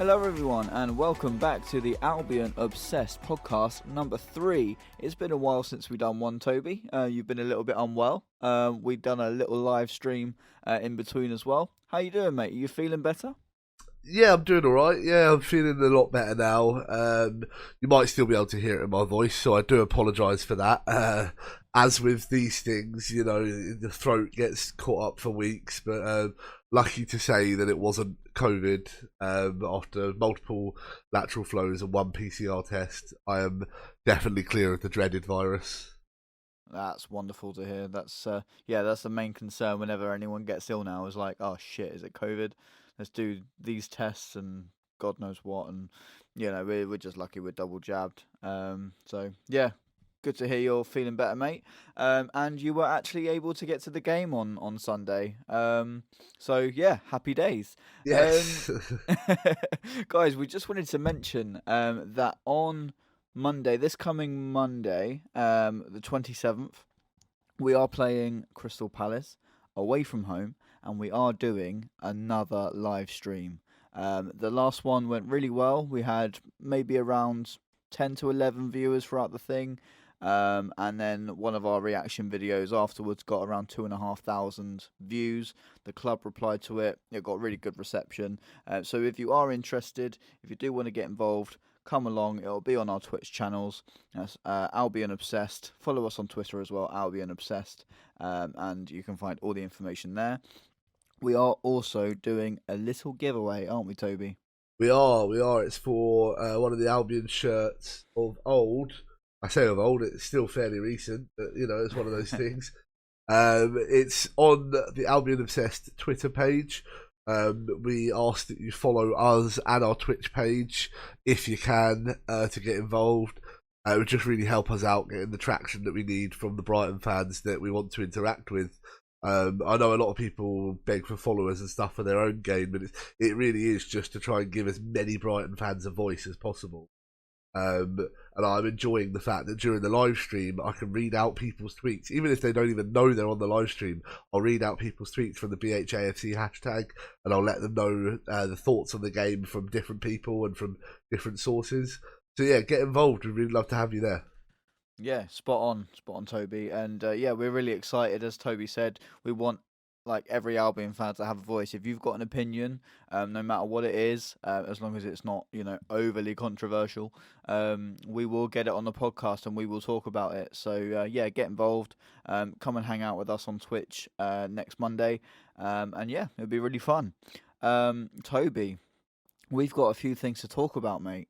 Hello everyone and welcome back to the Albion Obsessed podcast number 3. It's been a while since we've done one, Toby. You've been a little bit unwell. We've done a little live stream in between as well. How you doing, mate? Are you feeling better? Yeah, I'm doing all right. Yeah, I'm feeling a lot better now. You might still be able to hear it in my voice, so I do apologise for that. As with these things, you know, the throat gets caught up for weeks, but lucky to say that it wasn't COVID. After multiple lateral flows and one PCR test, I am definitely clear of the dreaded virus. That's wonderful to hear. That's the main concern whenever anyone gets ill now is like, oh shit, is it COVID? Let's do these tests and God knows what, and we're just lucky we're double jabbed. So yeah, good to hear you're feeling better, mate. And you were actually able to get to the game on Sunday. So yeah, happy days. Yes. Guys, we just wanted to mention that on Monday, this coming Monday, the 27th, we are playing Crystal Palace away from home, and we are doing another live stream. The last one went really well. We had maybe around 10 to 11 viewers throughout the thing. And then one of our reaction videos afterwards got around 2,500 views. The club replied to it. It got really good reception. So if you are interested, if you do want to get involved, come along. It'll be on our Twitch channels. That's Albion Obsessed. Follow us on Twitter as well, Albion Obsessed. And you can find all the information there. We are also doing a little giveaway, aren't we, Toby? We are. It's for one of the Albion shirts of old. I say of old, it's still fairly recent, but it's one of those things. It's on the Albion Obsessed Twitter page. We ask that you follow us and our Twitch page if you can to get involved. It would just really help us out getting the traction that we need from the Brighton fans that we want to interact with. I know a lot of people beg for followers and stuff for their own game, but it really is just to try and give as many Brighton fans a voice as possible. And I'm enjoying the fact that during the live stream I can read out people's tweets, even if they don't even know they're on the live stream. I'll read out people's tweets from the BHAFC hashtag, and I'll let them know the thoughts on the game from different people and from different sources. So yeah, get involved. We'd really love to have you there. Yeah, spot on, Toby. And we're really excited. As Toby said, we want like every Albion fan to have a voice. If you've got an opinion, no matter what it is, as long as it's not overly controversial, we will get it on the podcast and we will talk about it. So get involved. Come and hang out with us on Twitch next Monday, and yeah, it'll be really fun. Toby, we've got a few things to talk about, mate.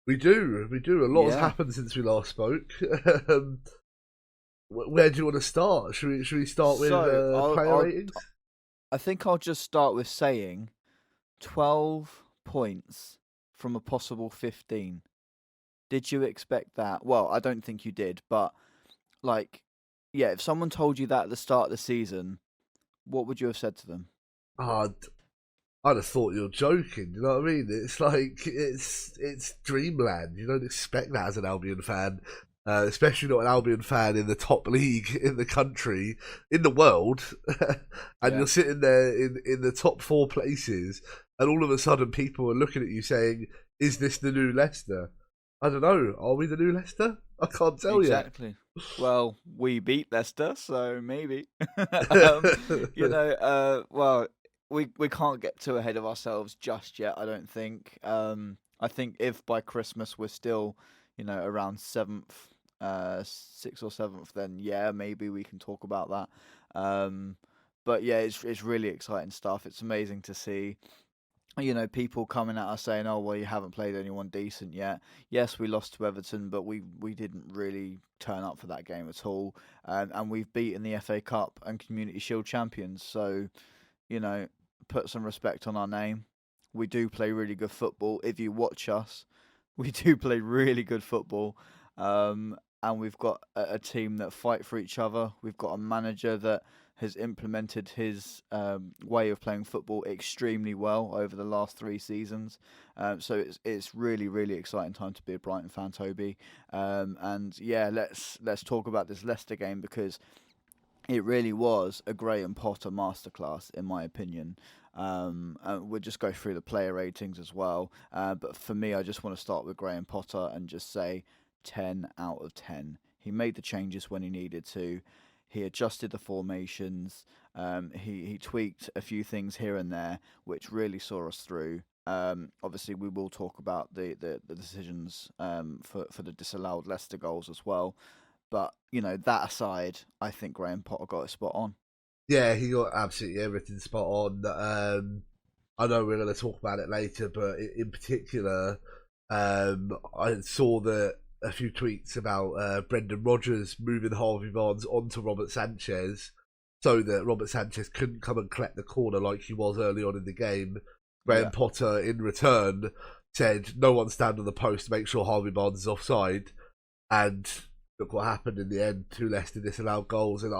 We do. A lot has happened since we last spoke. Where do you want to start? Should we start with player ratings? I think I'll just start with saying 12 points from a possible 15. Did you expect that? Well, I don't think you did, but if someone told you that at the start of the season, what would you have said to them? I'd have thought you're joking. You know what I mean? It's like it's dreamland. You don't expect that as an Albion fan. Especially not an Albion fan in the top league in the country, in the world, and you're sitting there in the top 4 places, and all of a sudden people are looking at you saying, "Is this the new Leicester?" I don't know. Are we the new Leicester? I can't tell you. Exactly. Well, we beat Leicester, so maybe. We can't get too ahead of ourselves just yet. I don't think. I think if by Christmas we're still, around 7th. 6th or 7th, then yeah, maybe we can talk about that. But yeah, it's really exciting stuff. It's amazing to see, people coming at us saying, "Oh, well, you haven't played anyone decent yet." Yes, we lost to Everton, but we didn't really turn up for that game at all. And we've beaten the FA Cup and Community Shield champions, so put some respect on our name. We do play really good football. If you watch us, we do play really good football. And we've got a team that fight for each other. We've got a manager that has implemented his way of playing football extremely well over the last 3 seasons. So it's really, really exciting time to be a Brighton fan, Toby. And yeah, let's talk about this Leicester game, because It really was a Graham Potter masterclass, in my opinion. We'll just go through the player ratings as well. But for me, I just want to start with Graham Potter and just say 10 out of 10. He made the changes when he needed to. He adjusted the formations. He tweaked a few things here and there, which really saw us through. Obviously, we will talk about the decisions for the disallowed Leicester goals as well. But that aside, I think Graham Potter got it spot on. Yeah, he got absolutely everything spot on. I know we're going to talk about it later, but in particular, I saw a few tweets about Brendan Rodgers moving Harvey Barnes onto Robert Sanchez so that Robert Sanchez couldn't come and collect the corner like he was early on in the game. Graham Yeah, Potter, in return, said, "No one stand on the post, make sure Harvey Barnes is offside." And look what happened in the end. 2 Leicester disallowed goals. And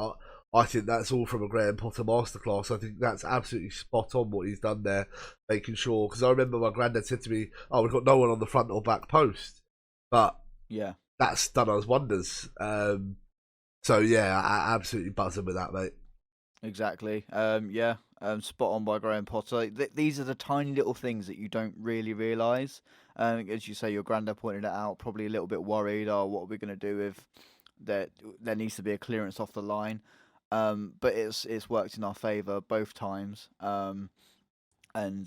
I think that's all from a Graham Potter masterclass. I think that's absolutely spot on what he's done there, making sure. Because I remember my granddad said to me, "Oh, we've got no one on the front or back post." But yeah. that's done us wonders. So, yeah, absolutely buzzing with that, mate. Exactly. Yeah. Spot on by Graham Potter. These are the tiny little things that you don't really realise. As you say, your granddad pointed it out. Probably a little bit worried. Oh, what are we going to do if there needs to be a clearance off the line? But it's worked in our favour both times. And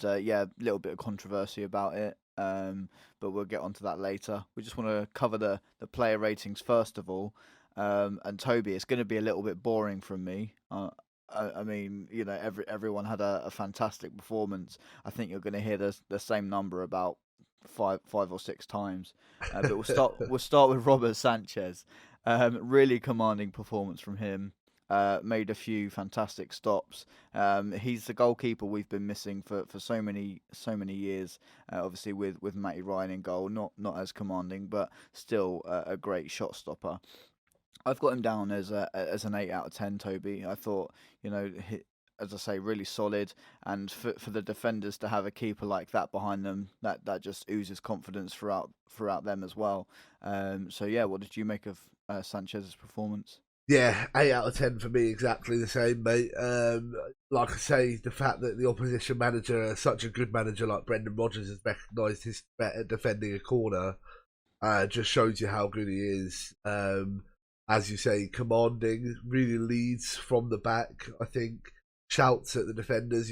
yeah, a little bit of controversy about it. But we'll get onto that later. We just want to cover the player ratings first of all. And Toby, it's going to be a little bit boring from me. I mean, everyone had a fantastic performance. I think you're going to hear the same number about five or six times. But we'll start with Robert Sanchez. Really commanding performance from him. Made a few fantastic stops. He's the goalkeeper we've been missing for so many years. Obviously with Matty Ryan in goal, not as commanding, but still a great shot stopper. I've got him down as an 8 out of 10. Toby, I thought as I say, really solid, and for the defenders to have a keeper like that behind them, that just oozes confidence throughout them as well. So yeah, what did you make of Sanchez's performance? Yeah, 8 out of 10 for me, exactly the same, mate. Like I say, the fact that the opposition manager, such a good manager like Brendan Rodgers, has recognised his threat at defending a corner, just shows you how good he is. As you say, commanding, really leads from the back. I think shouts at the defenders.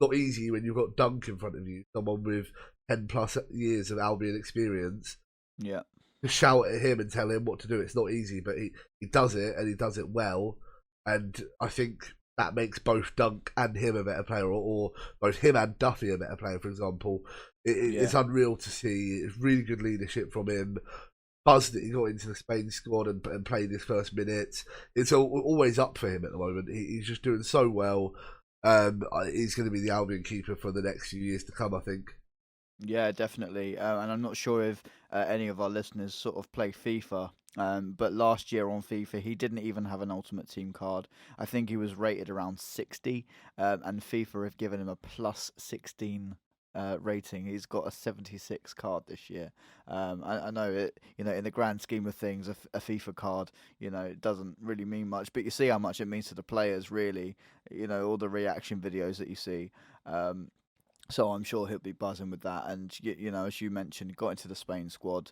Not easy when you've got Dunk in front of you, someone with 10+ years of Albion experience. Yeah, To shout at him and tell him what to do. It's not easy, but he does it, and he does it well. And I think that makes both Dunk and him a better player, or both him and Duffy a better player, for example. It's yeah. unreal to see. It's really good leadership from him. Buzz that he got into the Spain squad and played his first minutes. It's always up for him at the moment. He's just doing so well. He's going to be the Albion keeper for the next few years to come, I think. Yeah, definitely. And I'm not sure if any of our listeners sort of play FIFA. But last year on FIFA, he didn't even have an Ultimate Team card. I think he was rated around 60, and FIFA have given him a plus 16 rating. He's got a 76 card this year. I know it. In the grand scheme of things, a FIFA card, it doesn't really mean much. But you see how much it means to the players, really. All the reaction videos that you see. So I'm sure he'll be buzzing with that. And as you mentioned, he got into the Spain squad.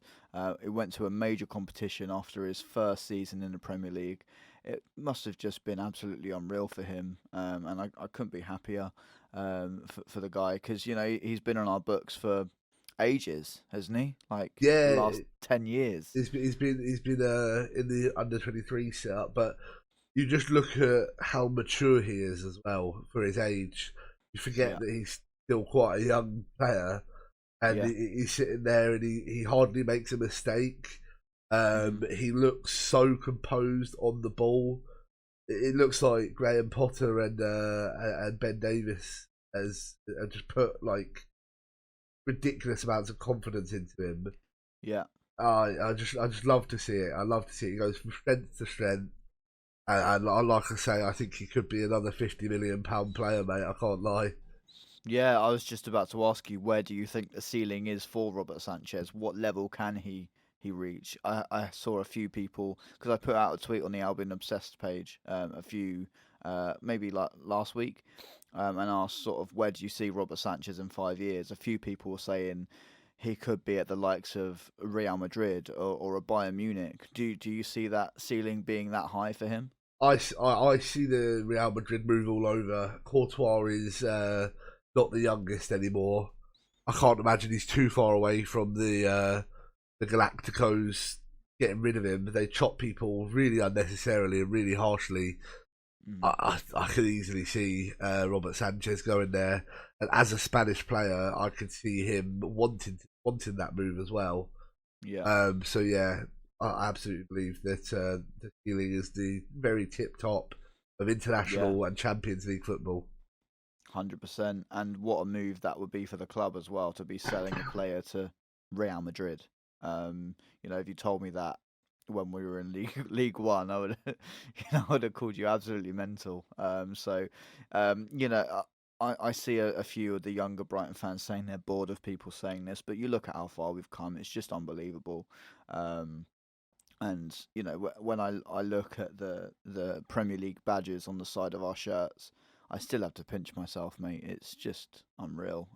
He went to a major competition after his first season in the Premier League. It must have just been absolutely unreal for him, and I couldn't be happier for the guy, because he's been on our books for ages, hasn't he? Like the Yeah, last 10 years. he's been in the under-23 setup, but you just look at how mature he is as well for his age. You forget Yeah, that he's still quite a young player, and yeah, he's sitting there and he hardly makes a mistake. hmm He looks so composed on the ball. It looks like Graham Potter and Ben Davis has just put like ridiculous amounts of confidence into him. yeah. I just love to see it. I love to see it. He goes from strength to strength, and like I say, I think he could be another £50 million player, mate. I can't lie. Yeah, I was just about to ask you, where do you think the ceiling is for Robert Sanchez? What level can he reach. I saw a few people, because I put out a tweet on the Albion Obsessed page a few maybe like last week, and asked sort of where do you see Robert Sanchez in 5 years. A few people were saying he could be at the likes of Real Madrid or a Bayern Munich. Do you see that ceiling being that high for him? I see the Real Madrid move all over. Courtois is not the youngest anymore. I can't imagine he's too far away from the Galacticos getting rid of him. They chop people really unnecessarily and really harshly. Mm. I could easily see Robert Sanchez going there, and as a Spanish player, I could see him wanting that move as well. Yeah. So yeah, I absolutely believe that the ceiling is the very tip top of Yeah. international and Champions League football. 100%. And what a move that would be for the club as well, to be selling a player to Real Madrid. If you told me that when we were in League One, I would, I would have called you absolutely mental. I see a few of the younger Brighton fans saying they're bored of people saying this, but you look at how far we've come; it's just unbelievable. Um, and when I look at the Premier League badges on the side of our shirts, I still have to pinch myself, mate. It's just unreal.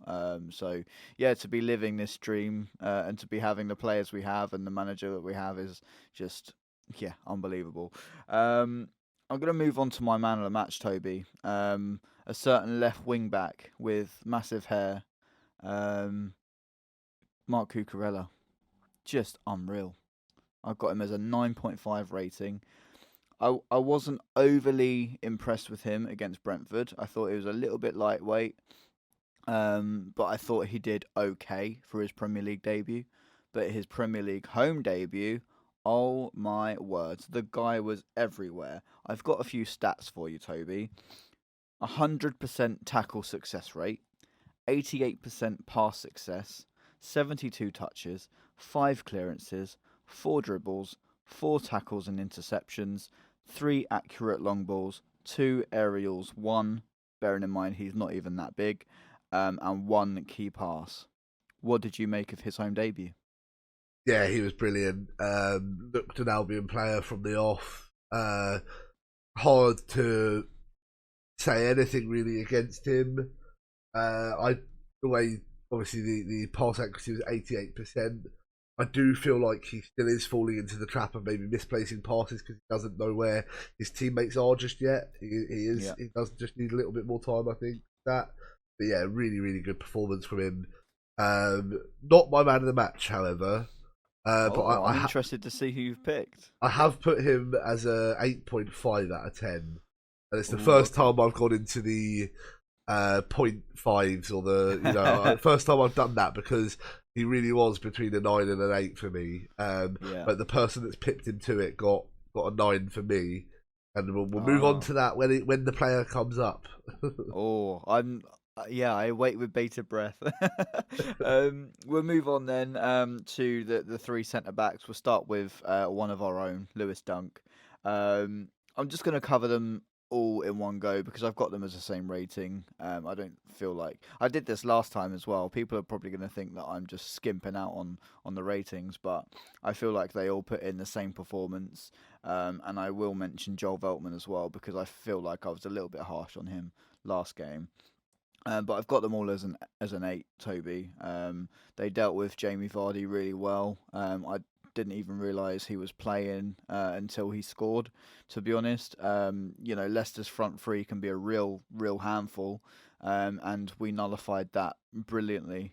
So yeah, to be living this dream and to be having the players we have and the manager that we have is just, yeah, unbelievable. I'm gonna move on to my man of the match, Toby. A certain left wing back with massive hair, um, Mark Cucurella, just unreal. I've got him as a 9.5 rating. I wasn't overly impressed with him against Brentford. I thought he was a little bit lightweight, but I thought he did okay for his Premier League debut. But his Premier League home debut, oh my words, the guy was everywhere. I've got a few stats for you, Toby. 100% tackle success rate, 88% pass success, 72 touches, 5 clearances, 4 dribbles, 4 tackles and interceptions, 3 accurate long balls, 2 aerials, 1, bearing in mind he's not even that big, and 1 key pass. What did you make of his home debut? Yeah, he was brilliant. Looked an Albion player from the off. Hard to say anything really against him. The way obviously the pass accuracy was 88%. I do feel like he still is falling into the trap of maybe misplacing passes because he doesn't know where his teammates are just yet. Yeah. He does just need a little bit more time, I think. But yeah, really really good performance from him. Not my man of the match, however. I'm interested to see who you've picked. I have put him as a 8.5 out of 10, and it's the Ooh, first okay. time I've gone into the point fives or the first time I've done that because he really was between a 9 and an 8 for me. Yeah. But the person that's pipped him to it got a 9 for me, and we'll move on Ah. to that when the player comes up. Yeah, I wait with bated breath. We'll move on then to the 3 centre backs. We'll start with one of our own, Lewis Dunk. I'm just going to cover them all in one go because I've got them as the same rating. I don't feel like I did this last time as well. People are probably going to think that I'm just skimping out on the ratings, but I feel like they all put in the same performance. And I will mention Joel Veltman as well because I feel like I was a little bit harsh on him last game. But I've got them all as an 8, Toby. They dealt with Jamie Vardy really well. I didn't even realise he was playing until he scored. To be honest, Leicester's front three can be a real handful, and we nullified that brilliantly.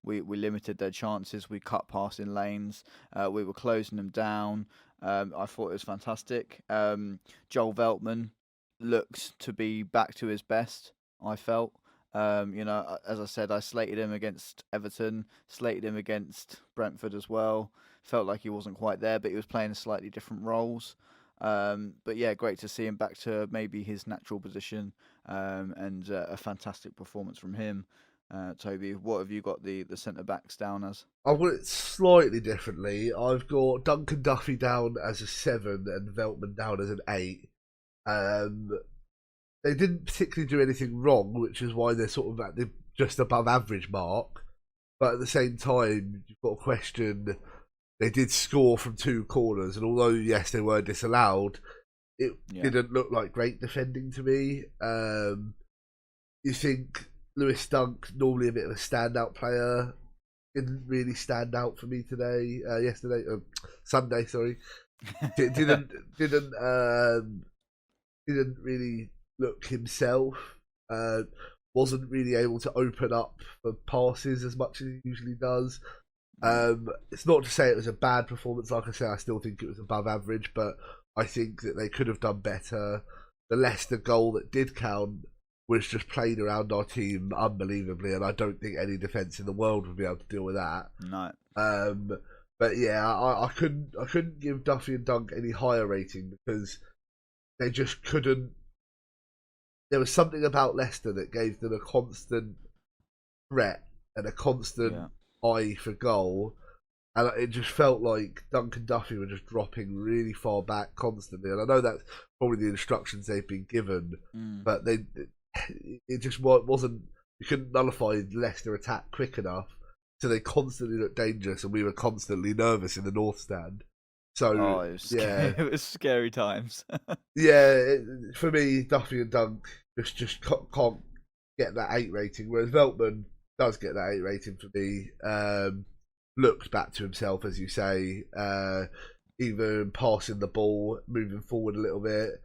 We limited their chances. We cut passing lanes. We were closing them down. I thought it was fantastic. Joel Veltman looked to be back to his best. I felt. As I said, I slated him against Everton, slated him against Brentford as well. Felt like he wasn't quite there, but he was playing slightly different roles. But yeah, great to see him back to maybe his natural position, and a fantastic performance from him. Toby, what have you got the centre backs down as? I've got it slightly differently. I've got Duncan Duffy down as a 7 and Veltman down as an 8. Um, they didn't particularly do anything wrong, which is why they're sort of at the just above average mark. But at the same time, you've got to question they did score from 2 corners, and although yes they were disallowed, it didn't look like great defending to me. You think Lewis Dunk, normally a bit of a standout player, didn't really stand out for me today. Sunday, sorry. Didn't really look himself. Wasn't really able to open up for passes as much as he usually does. It's not to say it was a bad performance. Like I say, I still think it was above average, but I think that they could have done better. The Leicester goal that did count was just played around our team unbelievably, and I don't think any defence in the world would be able to deal with that. No. But yeah, I couldn't give Duffy and Dunk any higher rating because they just couldn't. There was something about Leicester that gave them a constant threat and a constant eye for goal, and it just felt like Dunk and Duffy were just dropping really far back constantly. And I know that's probably the instructions they've been given, but it just wasn't. You couldn't nullify Leicester attack quick enough, so they constantly looked dangerous, and we were constantly nervous in the North Stand. So it was scary times. For me, Duffy and Dunk just can't get that 8 rating, whereas Veltman does get that 8 rating for me. Looked back to himself, as you say, even passing the ball, moving forward a little bit,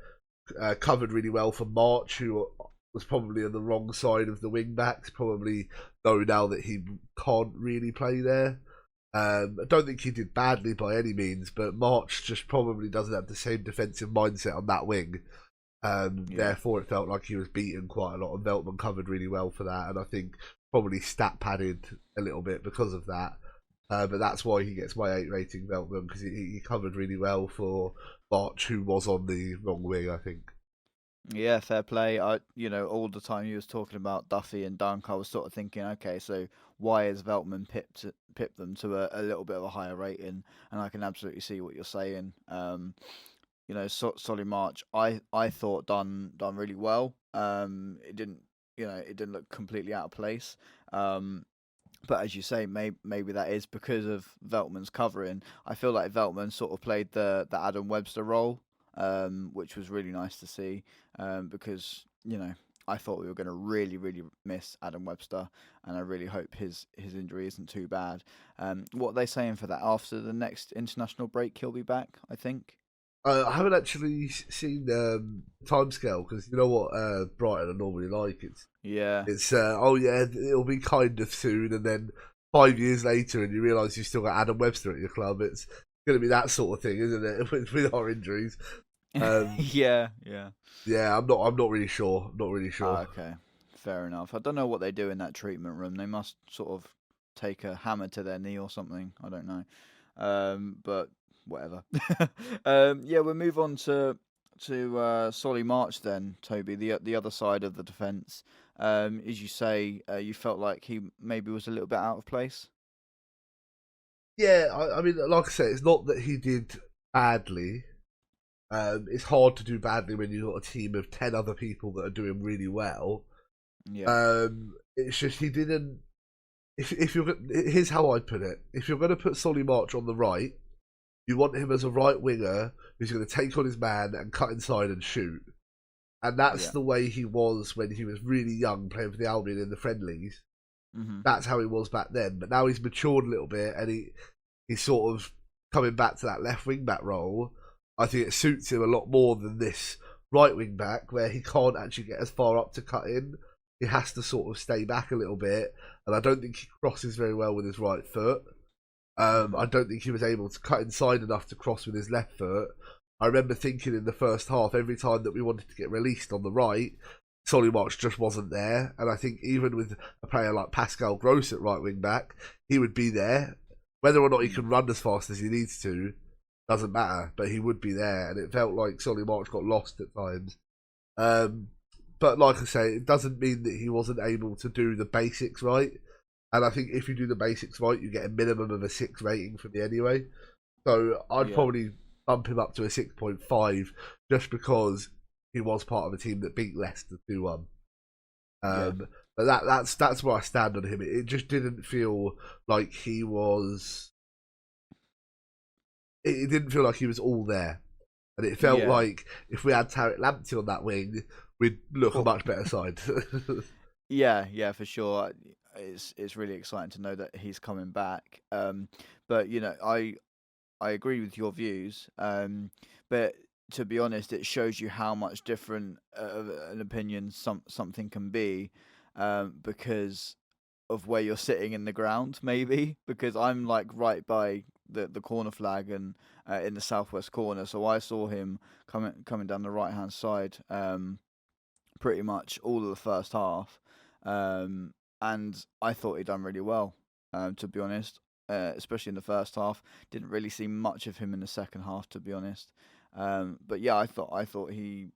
covered really well for March, who was probably on the wrong side of the wing backs, probably know now that he can't really play there. I don't think he did badly by any means, but March just probably doesn't have the same defensive mindset on that wing. Therefore, it felt like he was beaten quite a lot, and Veltman covered really well for that, and I think probably stat padded a little bit because of that. But that's why he gets my 8 rating, Veltman, because he covered really well for March, who was on the wrong wing, I think. Yeah, fair play. All the time you was talking about Duffy and Dunk, I was sort of thinking, okay, so why has Veltman pipped them to a little bit of a higher rating? And I can absolutely see what you're saying. Solly March, I thought done really well. It didn't look completely out of place. But as you say, maybe that is because of Veltman's covering. I feel like Veltman sort of played the Adam Webster role, which was really nice to see, because I thought we were going to really, really miss Adam Webster, and I really hope his injury isn't too bad. What are they saying for that? After the next international break, he'll be back, I think. I haven't actually seen timescale, because you know what Brighton are normally like. It's it'll be kind of soon, and then 5 years later, and you realise you've still got Adam Webster at your club. It's going to be that sort of thing, isn't it? with our injuries. Yeah. I'm not really sure. Not really sure. Okay, fair enough. I don't know what they do in that treatment room. They must sort of take a hammer to their knee or something. I don't know. But whatever. We'll move on to Solly March then, Toby. The other side of the defence. As you say, you felt like he maybe was a little bit out of place. Yeah, I mean, like I said, it's not that he did badly. It's hard to do badly when you've got a team of 10 other people that are doing really well. Yeah. It's just he didn't. If you're, here's how I put it: if you're going to put Solly March on the right, you want him as a right winger who's going to take on his man and cut inside and shoot. And that's the way he was when he was really young, playing for the Albion in the friendlies. Mm-hmm. That's how he was back then. But now he's matured a little bit, and he's sort of coming back to that left wing back role. I think it suits him a lot more than this right wing back, where he can't actually get as far up to cut in. He has to sort of stay back a little bit, and I don't think he crosses very well with his right foot. I don't think he was able to cut inside enough to cross with his left foot. I remember thinking in the first half, every time that we wanted to get released on the right, Solly March just wasn't there. And I think even with a player like Pascal Gross at right wing back, he would be there. Whether or not he can run as fast as he needs to doesn't matter, but he would be there. And it felt like Solly March got lost at times. But like I say, it doesn't mean that he wasn't able to do the basics right. And I think if you do the basics right, you get a minimum of a 6 rating from me anyway. So I'd probably bump him up to a 6.5 just because he was part of a team that beat Leicester 2-1. But that's where I stand on him. It just didn't feel like he was it didn't feel like he was all there. And it felt Yeah. like if we had Tarek Lamptey on that wing, we'd look a much better side. Yeah, for sure. It's really exciting to know that he's coming back. But I agree with your views. But to be honest, it shows you how much different of an opinion something can be, because of where you're sitting in the ground. Maybe because I'm like right by the corner flag and in the southwest corner, so I saw him coming down the right hand side. Pretty much all of the first half, um, and I thought he'd done really well. To be honest, especially in the first half, didn't really see much of him in the second half. To be honest, but yeah, I thought he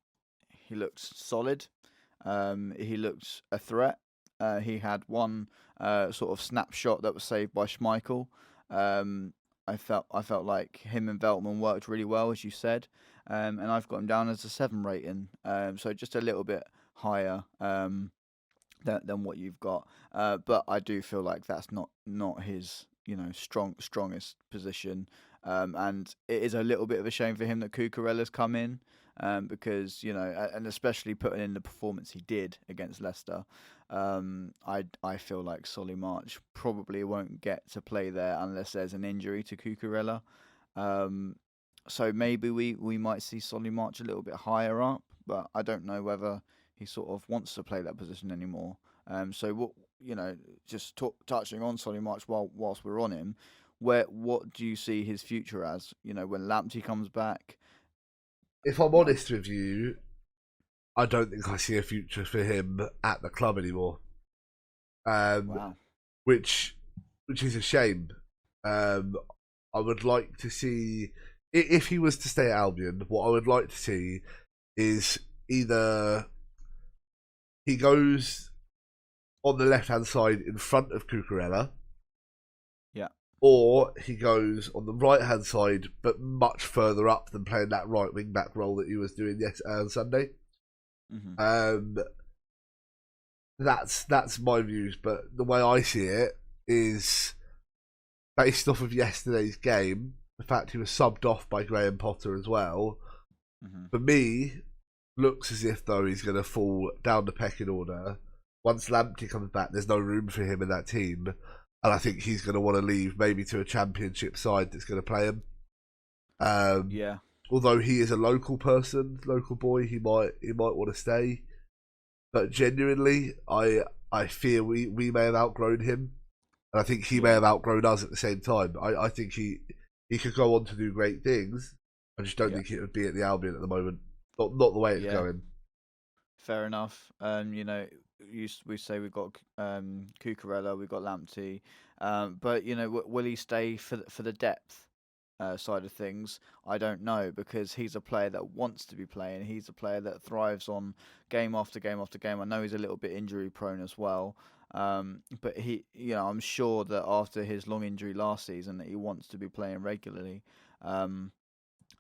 looked solid. He looked a threat. He had one sort of snapshot that was saved by Schmeichel. Um, I felt like him and Veltman worked really well, as you said, and I've got him down as a 7 rating. So just a little bit higher than what you've got. But I do feel like that's not his strongest position. And it is a little bit of a shame for him that Cucurella's come in. Because and especially putting in the performance he did against Leicester, I feel like Solly March probably won't get to play there unless there's an injury to Cucurella. Um, so maybe we might see Solly March a little bit higher up, but I don't know whether he sort of wants to play that position anymore. So just touching on Solly March whilst we're on him, what do you see his future as? When Lamptey comes back. If I'm Like, honest with you, I don't think I see a future for him at the club anymore. wow. Which is a shame. I would like to see, if he was to stay at Albion, what I would like to see is either he goes on the left hand side in front of Cucurella, Yeah. or he goes on the right hand side but much further up than playing that right wing back role that he was doing on Sunday. Hmm. Um, that's my views, but the way I see it is based off of yesterday's game, the fact he was subbed off by Graham Potter as well, Hmm. for me, looks as if though he's going to fall down the pecking order. Once Lamptey comes back, there's no room for him in that team, and I think he's going to want to leave, maybe to a championship side that's going to play him. Um, Yeah. Although he is a local person, local boy, he might want to stay. But genuinely, I fear we may have outgrown him, and I think he may Yeah. have outgrown us at the same time. I think he could go on to do great things. I just don't Yeah. think it would be at the Albion at the moment. Not the way it's Yeah. going. Fair enough. We say we've got Cucurella, we've got Lamptey, but will he stay for the depth side of things? I don't know, because he's a player that wants to be playing. He's a player that thrives on game after game after game. I know he's a little bit injury prone as well, but I'm sure that after his long injury last season, that he wants to be playing regularly. Um,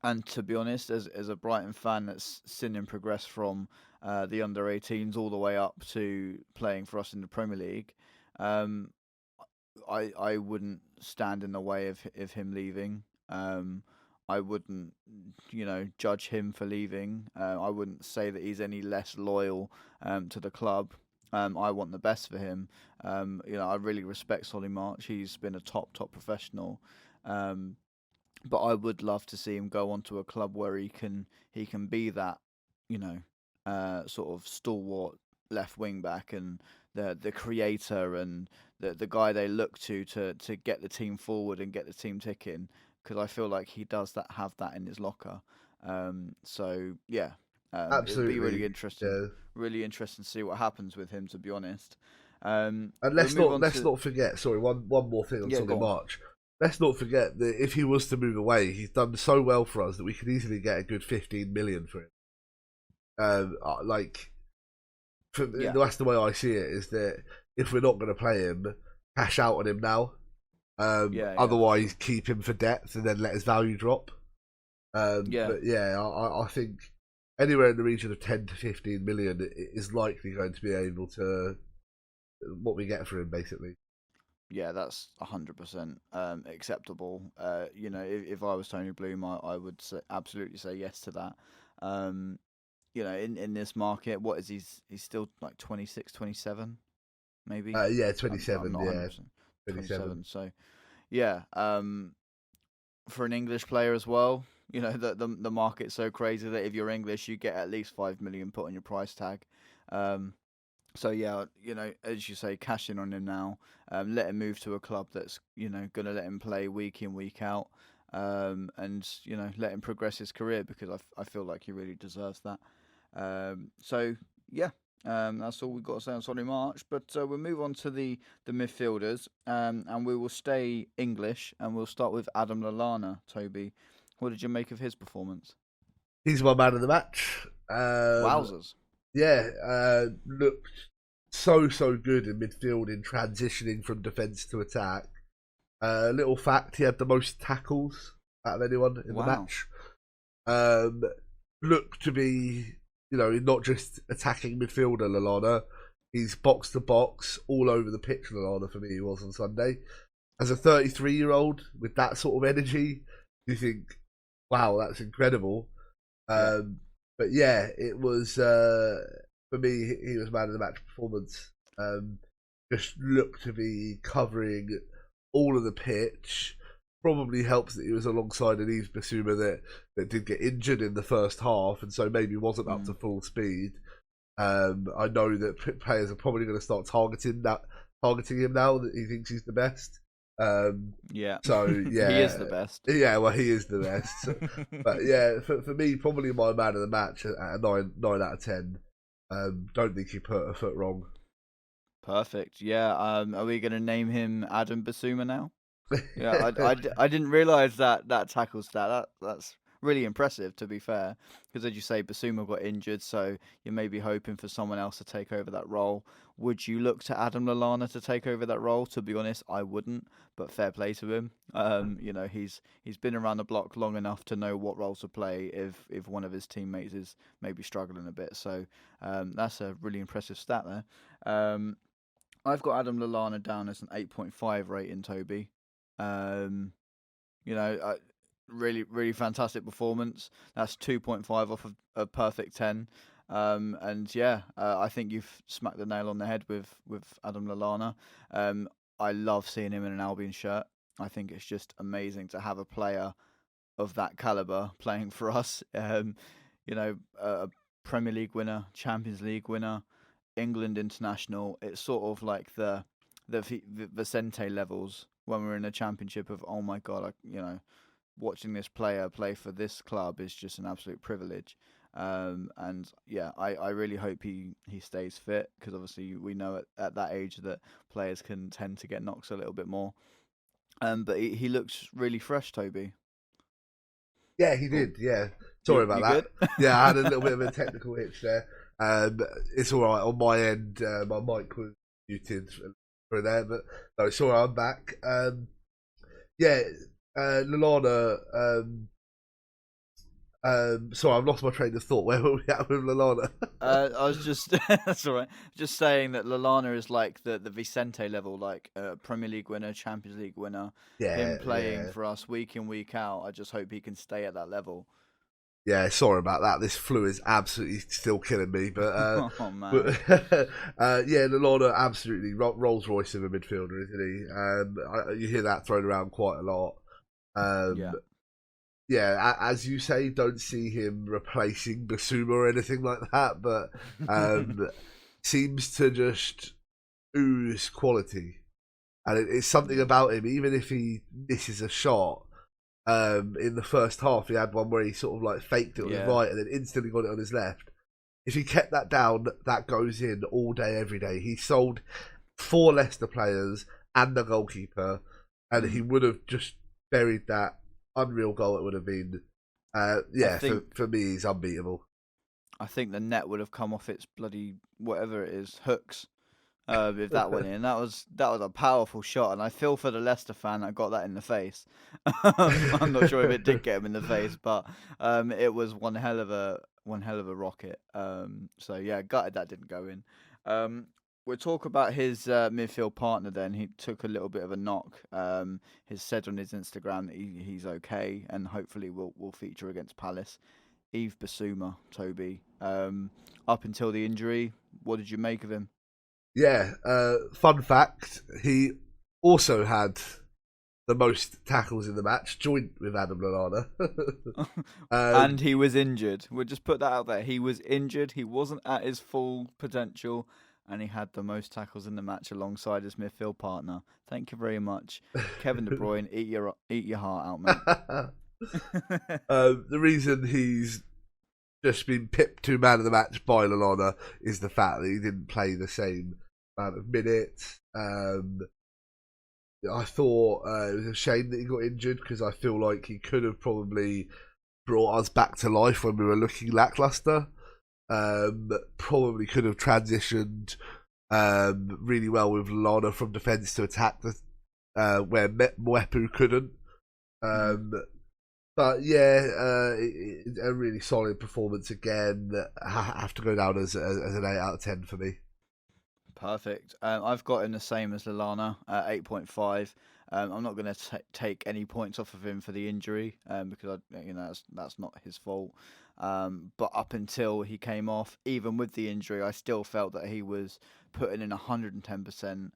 and to be honest, as a Brighton fan that's seen him progress from the under-18s all the way up to playing for us in the Premier League, um, I wouldn't stand in the way of him leaving. I wouldn't, judge him for leaving. I wouldn't say that he's any less loyal to the club. I want the best for him. I really respect Solly March. He's been a top professional. Um, but I would love to see him go on to a club where he can be that, sort of stalwart left wing back and the creator and the guy they look to get the team forward and get the team ticking, because I feel like he does have that in his locker. So yeah, it'd be Absolutely, yeah. really interesting to see what happens with him. To be honest, And we'll move on let's to not forget. Sorry, one more thing on yeah, Solly go on. March. Let's not forget that if he was to move away, he's done so well for us that we could easily get a good 15 million for him. Like, Yeah, that's the way I see it. Is that if we're not going to play him, cash out on him now. yeah, for Otherwise, sure. keep him for depth and then let his value drop. Yeah, But yeah, I think anywhere in the region of 10 to 15 million is likely going to be able to what we get for him, basically. Yeah, that's 100% acceptable. If I was Tony Bloom, I would absolutely say yes to that. Um, in this market, what is he's still like 26, 27, maybe. Yeah, I'm 27. not Yeah, 100% 27. 27. So yeah, for an English player as well, the market's so crazy that if you're English, you get at least 5 million put on your price tag. Um, so yeah, as you say, cash in on him now. Let him move to a club that's gonna let him play week in week out, and let him progress his career because I feel like he really deserves that. So yeah, that's all we've got to say on Solly March. But we'll move on to the midfielders, and we will stay English, and we'll start with Adam Lallana. Toby, what did you make of his performance? He's my man of the match. Wowzers! Yeah, looked so good in midfield in transitioning from defence to attack. Little fact: he had the most tackles out of anyone in the Wow. match. Looked to be, not just attacking midfielder Lallana. He's box to box all over the pitch. Lallana for me, he was on Sunday. As a 33-year-old with that sort of energy, you think, wow, that's incredible. Yeah. But yeah, it was for me. He was man of the match performance. Just looked to be covering all of the pitch. Probably helps that he was alongside an Yves Bissouma that did get injured in the first half, and so maybe wasn't up to Mm. full speed. I know that players are probably going to start targeting him now that he thinks he's the best. Yeah. So He yeah, is the best. yeah. Well, he is the best. But yeah, for me, probably my man of the match at a 9 out of 10. Don't think he put a foot wrong. Perfect. Yeah. Are we going to name him Adam Basuma now? Yeah. I didn't realize that tackle stat. That's really impressive, to be fair. Because as you say, Basuma got injured, so you may be hoping for someone else to take over that role. Would you look to Adam Lallana to take over that role? To be honest, I wouldn't. But fair play to him. He's been around the block long enough to know what role to play if one of his teammates is maybe struggling a bit. So that's a really impressive stat there. Um, I've got Adam Lallana down as an 8.5 rating, Toby. Um, you know, uh, really, really fantastic performance. That's 2.5 off of a perfect 10. And yeah, I think you've smacked the nail on the head with Adam Lallana. Um, I love seeing him in an Albion shirt. I think it's just amazing to have a player of that caliber playing for us. A Premier League winner, Champions League winner, England international. It's sort of like the Vicente levels when we're in a championship of oh my god, watching this player play for this club is just an absolute privilege. And yeah, I really hope he stays fit because obviously we know at that age that players can tend to get knocked a little bit more. But he looks really fresh, Toby. Yeah, he Oh, did. Yeah, sorry you about that. good? Yeah, I had a little bit of a technical hitch there. It's all right on my end. My mic was muted for there, but no, sorry, I'm back. Yeah, Lallana. Sorry, I've lost my train of thought. Where were we at with Lallana? I was just that's all right. Just saying that Lallana is like the Vicente level, like Premier League winner, Champions League winner. Yeah, Him playing yeah. for us week in week out. I just hope he can stay at that level. Yeah, sorry about that. This flu is absolutely still killing me, but Oh man, but yeah, Lallana absolutely Rolls Royce of a midfielder, isn't he? You hear that thrown around quite a lot. Um, yeah, yeah, as you say, don't see him replacing Basuma or anything like that, but seems to just ooze quality, and it's something yeah, about him. Even if he misses a shot, in the first half, he had one where he sort of like faked it on his yeah. right and then instantly got it on his left. If he kept that down, that goes in all day, every day. He sold 4 Leicester players and the goalkeeper, and he Mm. would have just buried that unreal goal. It would have been, I yeah. think For me, he's unbeatable. I think the net would have come off its bloody whatever it is hooks. If that went in, that was a powerful shot, and I feel for the Leicester fan that got that in the face. I'm not sure if it did get him in the face, but it was one hell of a rocket. So yeah, gutted that didn't go in. Um, we'll talk about his midfield partner then. He took a little bit of a knock. He said on his Instagram that he's okay and hopefully will feature against Palace. Yves Bissouma, Toby. Up until the injury, what did you make of him? Yeah, fun fact, he also had the most tackles in the match, joint with Adam Lallana. And he was injured. We'll just put that out there. He was injured. He wasn't at his full potential, and he had the most tackles in the match alongside his midfield partner. Thank you very much, Kevin De Bruyne. Eat your heart out, mate. The reason he's just been pipped to man of the match by Lallana is the fact that he didn't play the same amount of minutes. I thought it was a shame that he got injured because I feel like he could have probably brought us back to life when we were looking lackluster. Probably could have transitioned really well with Lallana from defence to attack where Mwepu couldn't. But yeah, a really solid performance again. Have to go down as an 8 out of 10 for me. Perfect. I've got him the same as Lallana, 8.5. I'm not going to take any points off of him for the injury because that's not his fault. But up until he came off, even with the injury, I still felt that he was putting in 110%.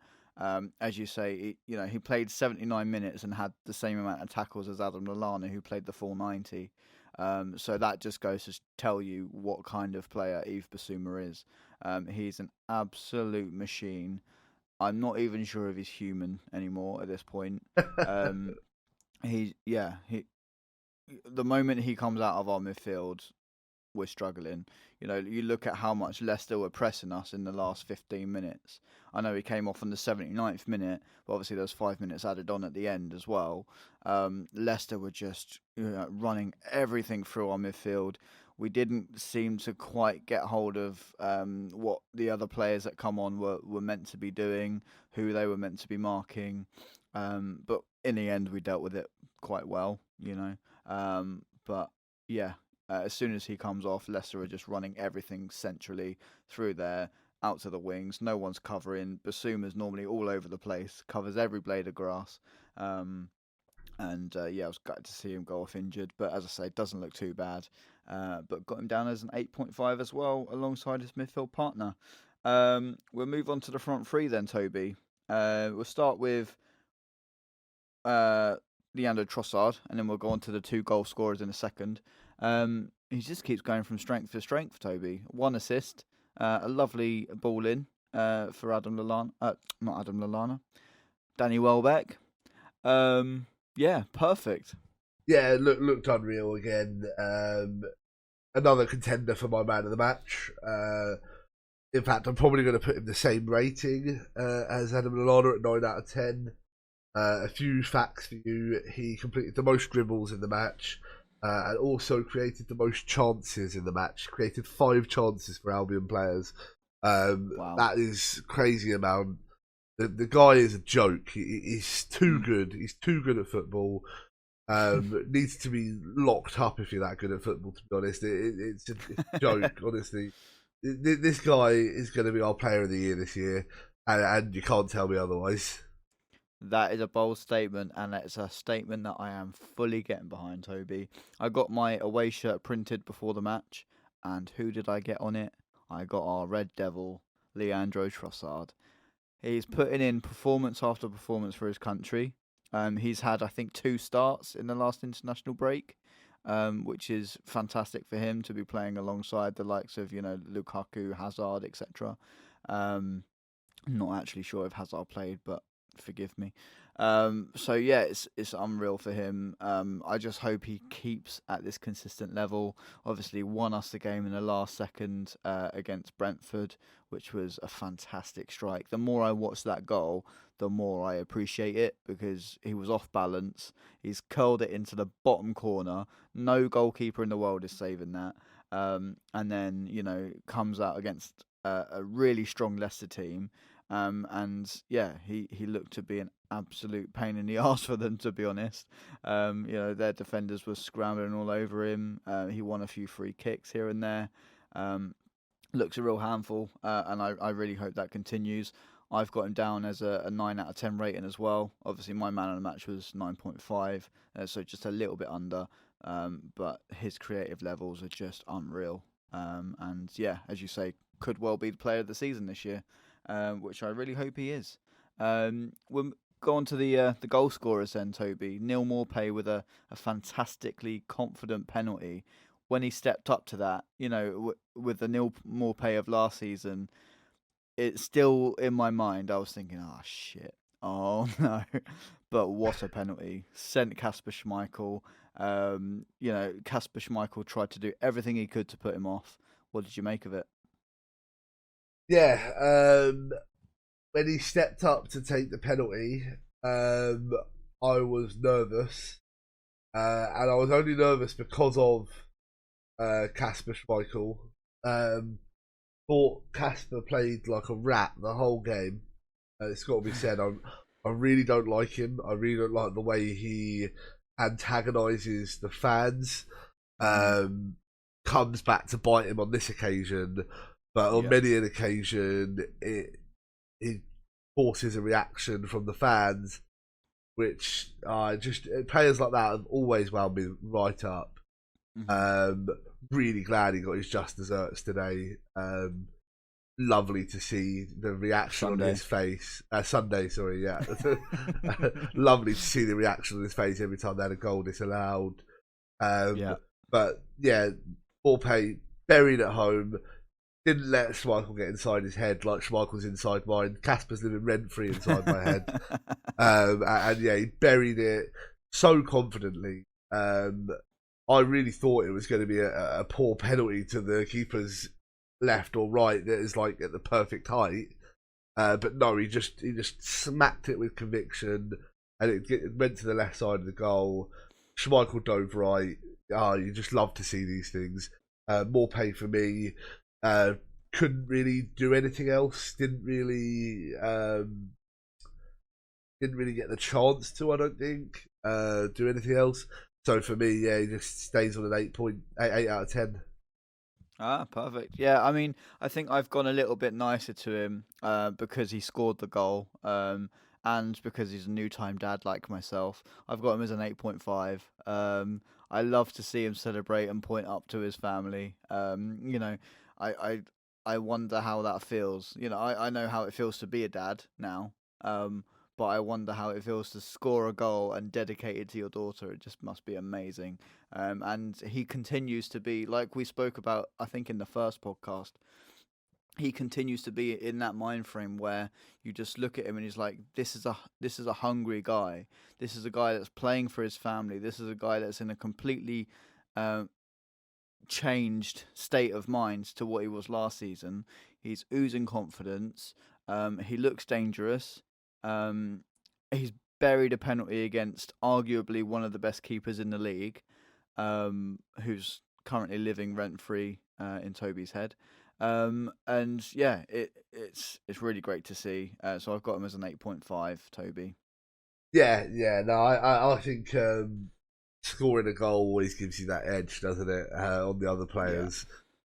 As you say, he played 79 minutes and had the same amount of tackles as Adam Lallana, who played the full 90. So that just goes to tell you what kind of player Yves Bissouma is. He's an absolute machine. I'm not even sure if he's human anymore at this point. The moment he comes out of our midfield, we're struggling. You look at how much Leicester were pressing us in the last 15 minutes. I know he came off in the 79th minute, but obviously there's 5 minutes added on at the end as well. Leicester were just running everything through our midfield. We didn't seem to quite get hold of what the other players that come on were meant to be doing, who they were meant to be marking. But in the end, we dealt with it quite well, But yeah, as soon as he comes off, Leicester are just running everything centrally through there, out to the wings. No one's covering. Bissouma's normally all over the place, covers every blade of grass. I was gutted to see him go off injured, but as I say, it doesn't look too bad. But got him down as an 8.5 as well, alongside his midfield partner. We'll move on to the front three then, Toby. We'll start with Leandro Trossard, and then we'll go on to the 2 goal scorers in a second. He just keeps going from strength to strength, Toby. 1 assist, a lovely ball in for Adam Lallana. Not Adam Lallana. Danny Welbeck. Yeah, perfect. Yeah, looked unreal again. Another contender for my man of the match. In fact, I'm probably going to put him the same rating as Adam Lallana at 9 out of 10. A few facts for you. He completed the most dribbles in the match and also created the most chances in the match. Created 5 chances for Albion players. Wow. That is crazy amount. The guy is a joke. He's too good. He's too good at football. Needs to be locked up if you're that good at football, to be honest. It's a joke, honestly. This guy is going to be our player of the year this year, and you can't tell me otherwise. That is a bold statement, and it's a statement that I am fully getting behind, Toby. I got my away shirt printed before the match, and who did I get on it? I got our Red Devil, Leandro Trossard. He's putting in performance after performance for his country. He's had, I think, 2 starts in the last international break, which is fantastic for him to be playing alongside the likes of, Lukaku, Hazard, etc. Not actually sure if Hazard played, but forgive me. So yeah, it's unreal for him. I just hope he keeps at this consistent level. Obviously won us the game in the last second against Brentford, which was a fantastic strike. The more I watch that goal, the more I appreciate it, because he was off balance. He's curled it into the bottom corner. No goalkeeper in the world is saving that. And then, comes out against a really strong Leicester team. And yeah, he looked to be an absolute pain in the arse for them, to be honest. Their defenders were scrambling all over him. He won a few free kicks here and there. looks a real handful, and I really hope that continues. I've got him down as a 9 out of 10 rating as well. Obviously, my man of the match was 9.5, so just a little bit under. But his creative levels are just unreal. And yeah, as you say, could well be the player of the season this year, which I really hope he is. We'll go on to the goal scorers then, Toby. Neil Maupay with a fantastically confident penalty. When he stepped up to that, with the Neil Maupay of last season, it's still in my mind. I was thinking, oh shit, oh no, but what a penalty! Sent Kasper Schmeichel. Kasper Schmeichel tried to do everything he could to put him off. What did you make of it? Yeah, when he stepped up to take the penalty, I was nervous, and I was only nervous because of Kasper Schmeichel. Thought Kasper played like a rat the whole game. It's got to be said. I really don't like him. I really don't like the way he antagonises the fans. Comes back to bite him on this occasion, but on many an occasion, it forces a reaction from the fans, which players like that have always wound me right up. Really glad he got his just desserts today. Lovely to see the reaction on his face. Sunday, sorry, yeah. Lovely to see the reaction on his face every time they had a goal disallowed. But yeah, Maupay buried at home. Didn't let Schmeichel get inside his head like Schmeichel's inside mine. Casper's living rent-free inside my head. And yeah, he buried it so confidently. I really thought it was going to be a poor penalty to the keeper's left or right that is like at the perfect height. But no, he just smacked it with conviction, and it went to the left side of the goal. Schmeichel dove right. You just love to see these things. Maupay for me. Couldn't really do anything else. Didn't really get the chance to. I don't think do anything else. So for me, yeah, he just stays on an 8 out of 10. Ah, perfect. Yeah, I mean, I think I've gone a little bit nicer to him because he scored the goal, and because he's a new time dad like myself. I've got him as an 8.5. I love to see him celebrate and point up to his family. I wonder how that feels. I know how it feels to be a dad now. But I wonder how it feels to score a goal and dedicate it to your daughter. It just must be amazing. And he continues to be, like we spoke about, I think in the first podcast, he continues to be in that mind frame where you just look at him and he's like, this is a hungry guy. This is a guy that's playing for his family. This is a guy that's in a completely changed state of mind to what he was last season. He's oozing confidence. He looks dangerous. He's buried a penalty against arguably one of the best keepers in the league, who's currently living rent-free in Toby's head. And yeah, it's really great to see. So I've got him as an 8.5, Toby. Yeah, no, I think scoring a goal always gives you that edge, doesn't it, on the other players?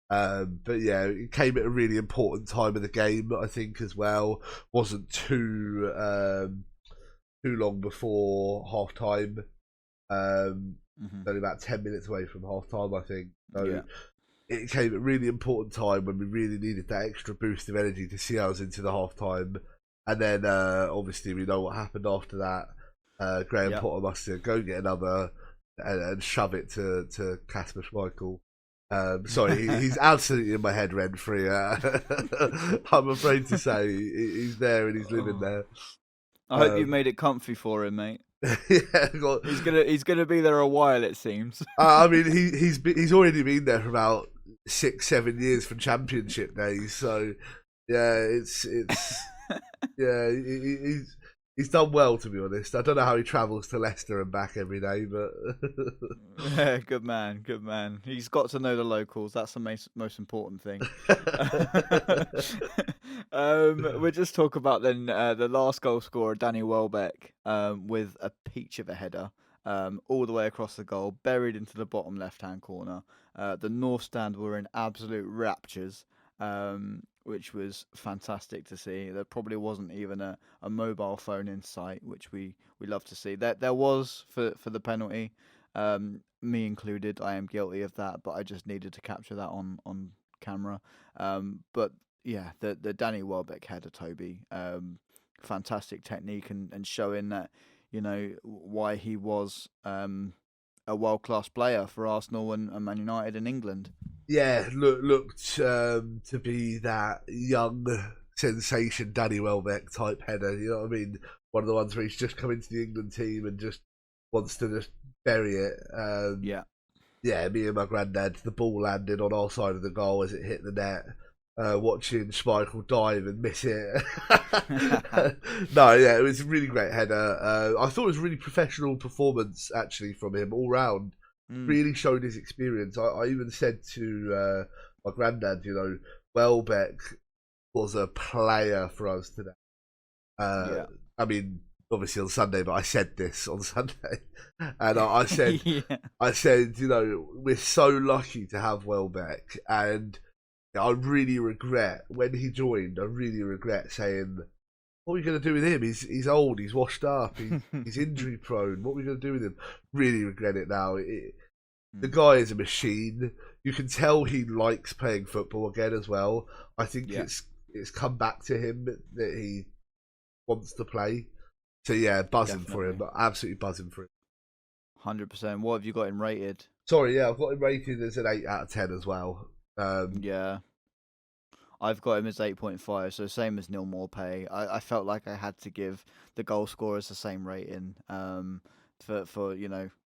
But yeah, it came at a really important time of the game, I think, as well. Wasn't too long before half time. Only about 10 minutes away from half time, I think. So it came at a really important time when we really needed that extra boost of energy to see us into the half time. And then obviously we know what happened after that. Graham Potter must go get another and shove it to Kasper Schmeichel. Sorry, he's absolutely in my head rent-free. I'm afraid to say he's there and he's living there. I hope you've made it comfy for him, mate. Yeah, he's gonna be there a while, it seems. I mean, he's already been there for about 6-7 years from Championship days. So yeah, it's yeah, he's done well, to be honest. I don't know how he travels to Leicester and back every day, but yeah, good man. He's got to know the locals. That's the most important thing. We'll just talk about then the last goal scorer, Danny Welbeck, with a peach of a header, all the way across the goal, buried into the bottom left-hand corner. The North Stand were in absolute raptures. which was fantastic to see. There probably wasn't even a mobile phone in sight, which we love to see. There was for the penalty, me included. I am guilty of that, but I just needed to capture that on camera. But yeah, the Danny Welbeck header, Toby, fantastic technique and showing that why he was a world class player for Arsenal and Man United in England. Yeah, looked to be that young sensation Danny Welbeck type header. You know what I mean? One of the ones where he's just come into the England team and just wants to just bury it. Yeah. Yeah, me and my granddad, the ball landed on our side of the goal as it hit the net. Watching Schmeichel dive and miss it. No, yeah, it was a really great header. I thought it was a really professional performance, actually, from him all round. Really showed his experience. I even said to my granddad, Welbeck was a player for us today. Yeah. I mean, obviously on Sunday, but I said this on Sunday, and I said, Yeah. I said, we're so lucky to have Welbeck, and I really regret when he joined. I really regret saying, "What are we going to do with him? He's old. He's washed up. He's injury prone. What are we going to do with him?" Really regret it now. The guy is a machine. You can tell he likes playing football again as well. I think it's come back to him that he wants to play. So yeah, buzzing for him. Absolutely buzzing for him. 100%. What have you got him rated? Sorry, yeah, I've got him rated as an 8 out of 10 as well. Yeah. I've got him as 8.5, so same as Neil Maupay. I felt like I had to give the goal scorers the same rating for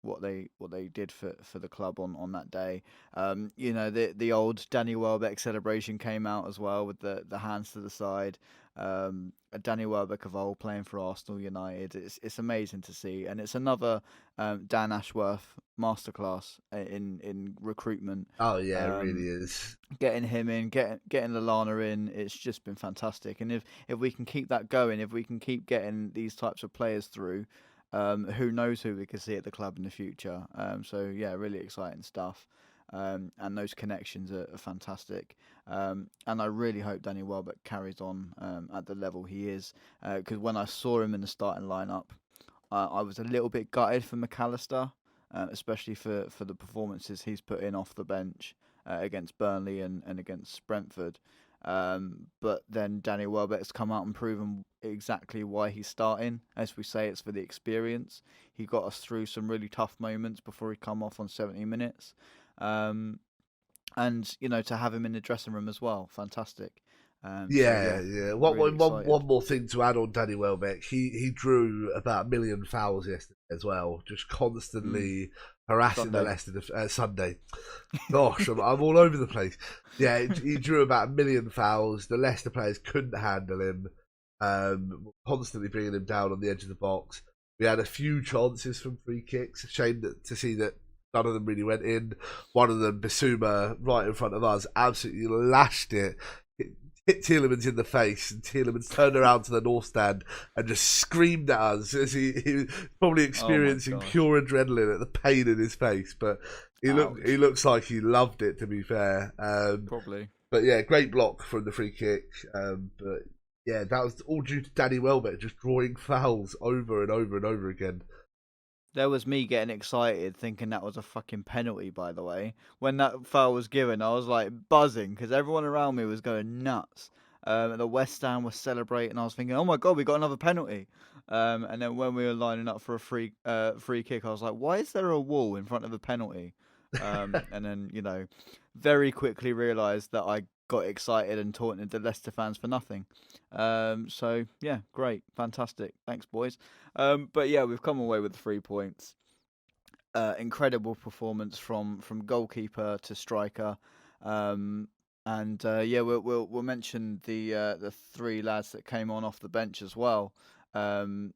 what they did for the club on that day. The old Danny Welbeck celebration came out as well with the hands to the side. A Danny Welbeck of old playing for Arsenal United. It's amazing to see, and it's another Dan Ashworth masterclass in recruitment. Oh yeah, it really is. Getting him in, getting Lallana in, it's just been fantastic. And if we can keep that going, if we can keep getting these types of players through, who knows who we could see at the club in the future. So yeah, really exciting stuff. And those connections are fantastic. And I really hope Danny Welbeck carries on at the level he is. Because when I saw him in the starting lineup, I was a little bit gutted for McAllister, especially for the performances he's put in off the bench against Burnley and against Brentford. But then Danny Welbeck's come out and proven exactly why he's starting. As we say, it's for the experience. He got us through some really tough moments before he come off on 70 minutes. And to have him in the dressing room as well, fantastic. Yeah. Really one more thing to add on Danny Welbeck. He drew about 1 million fouls yesterday as well, just constantly harassing the Leicester Sunday. Gosh, I'm all over the place. Yeah, he drew about 1 million fouls. The Leicester players couldn't handle him, constantly bringing him down on the edge of the box. We had a few chances from free kicks. A shame to see that none of them really went in. One of them, Bissouma, right in front of us, absolutely lashed it. Hit Tielemans in the face, and Tielemans turned around to the north stand and just screamed at us as he was probably experiencing pure adrenaline at the pain in his face. But he looks like he loved it, to be fair. Probably. But yeah, great block from the free kick. But yeah, that was all due to Danny Welbeck just drawing fouls over and over and over again. There was me getting excited, thinking that was a fucking penalty, by the way. When that foul was given, I was like buzzing because everyone around me was going nuts. And the West Ham was celebrating. I was thinking, oh my God, we got another penalty. And then when we were lining up for a free kick, I was like, why is there a wall in front of the penalty? And then, very quickly realised that I got excited and taunted the Leicester fans for nothing. So yeah, great, fantastic, thanks boys. But yeah, we've come away with the 3 points. Incredible performance from goalkeeper to striker. We'll mention the 3 lads that came on off the bench as well. Dan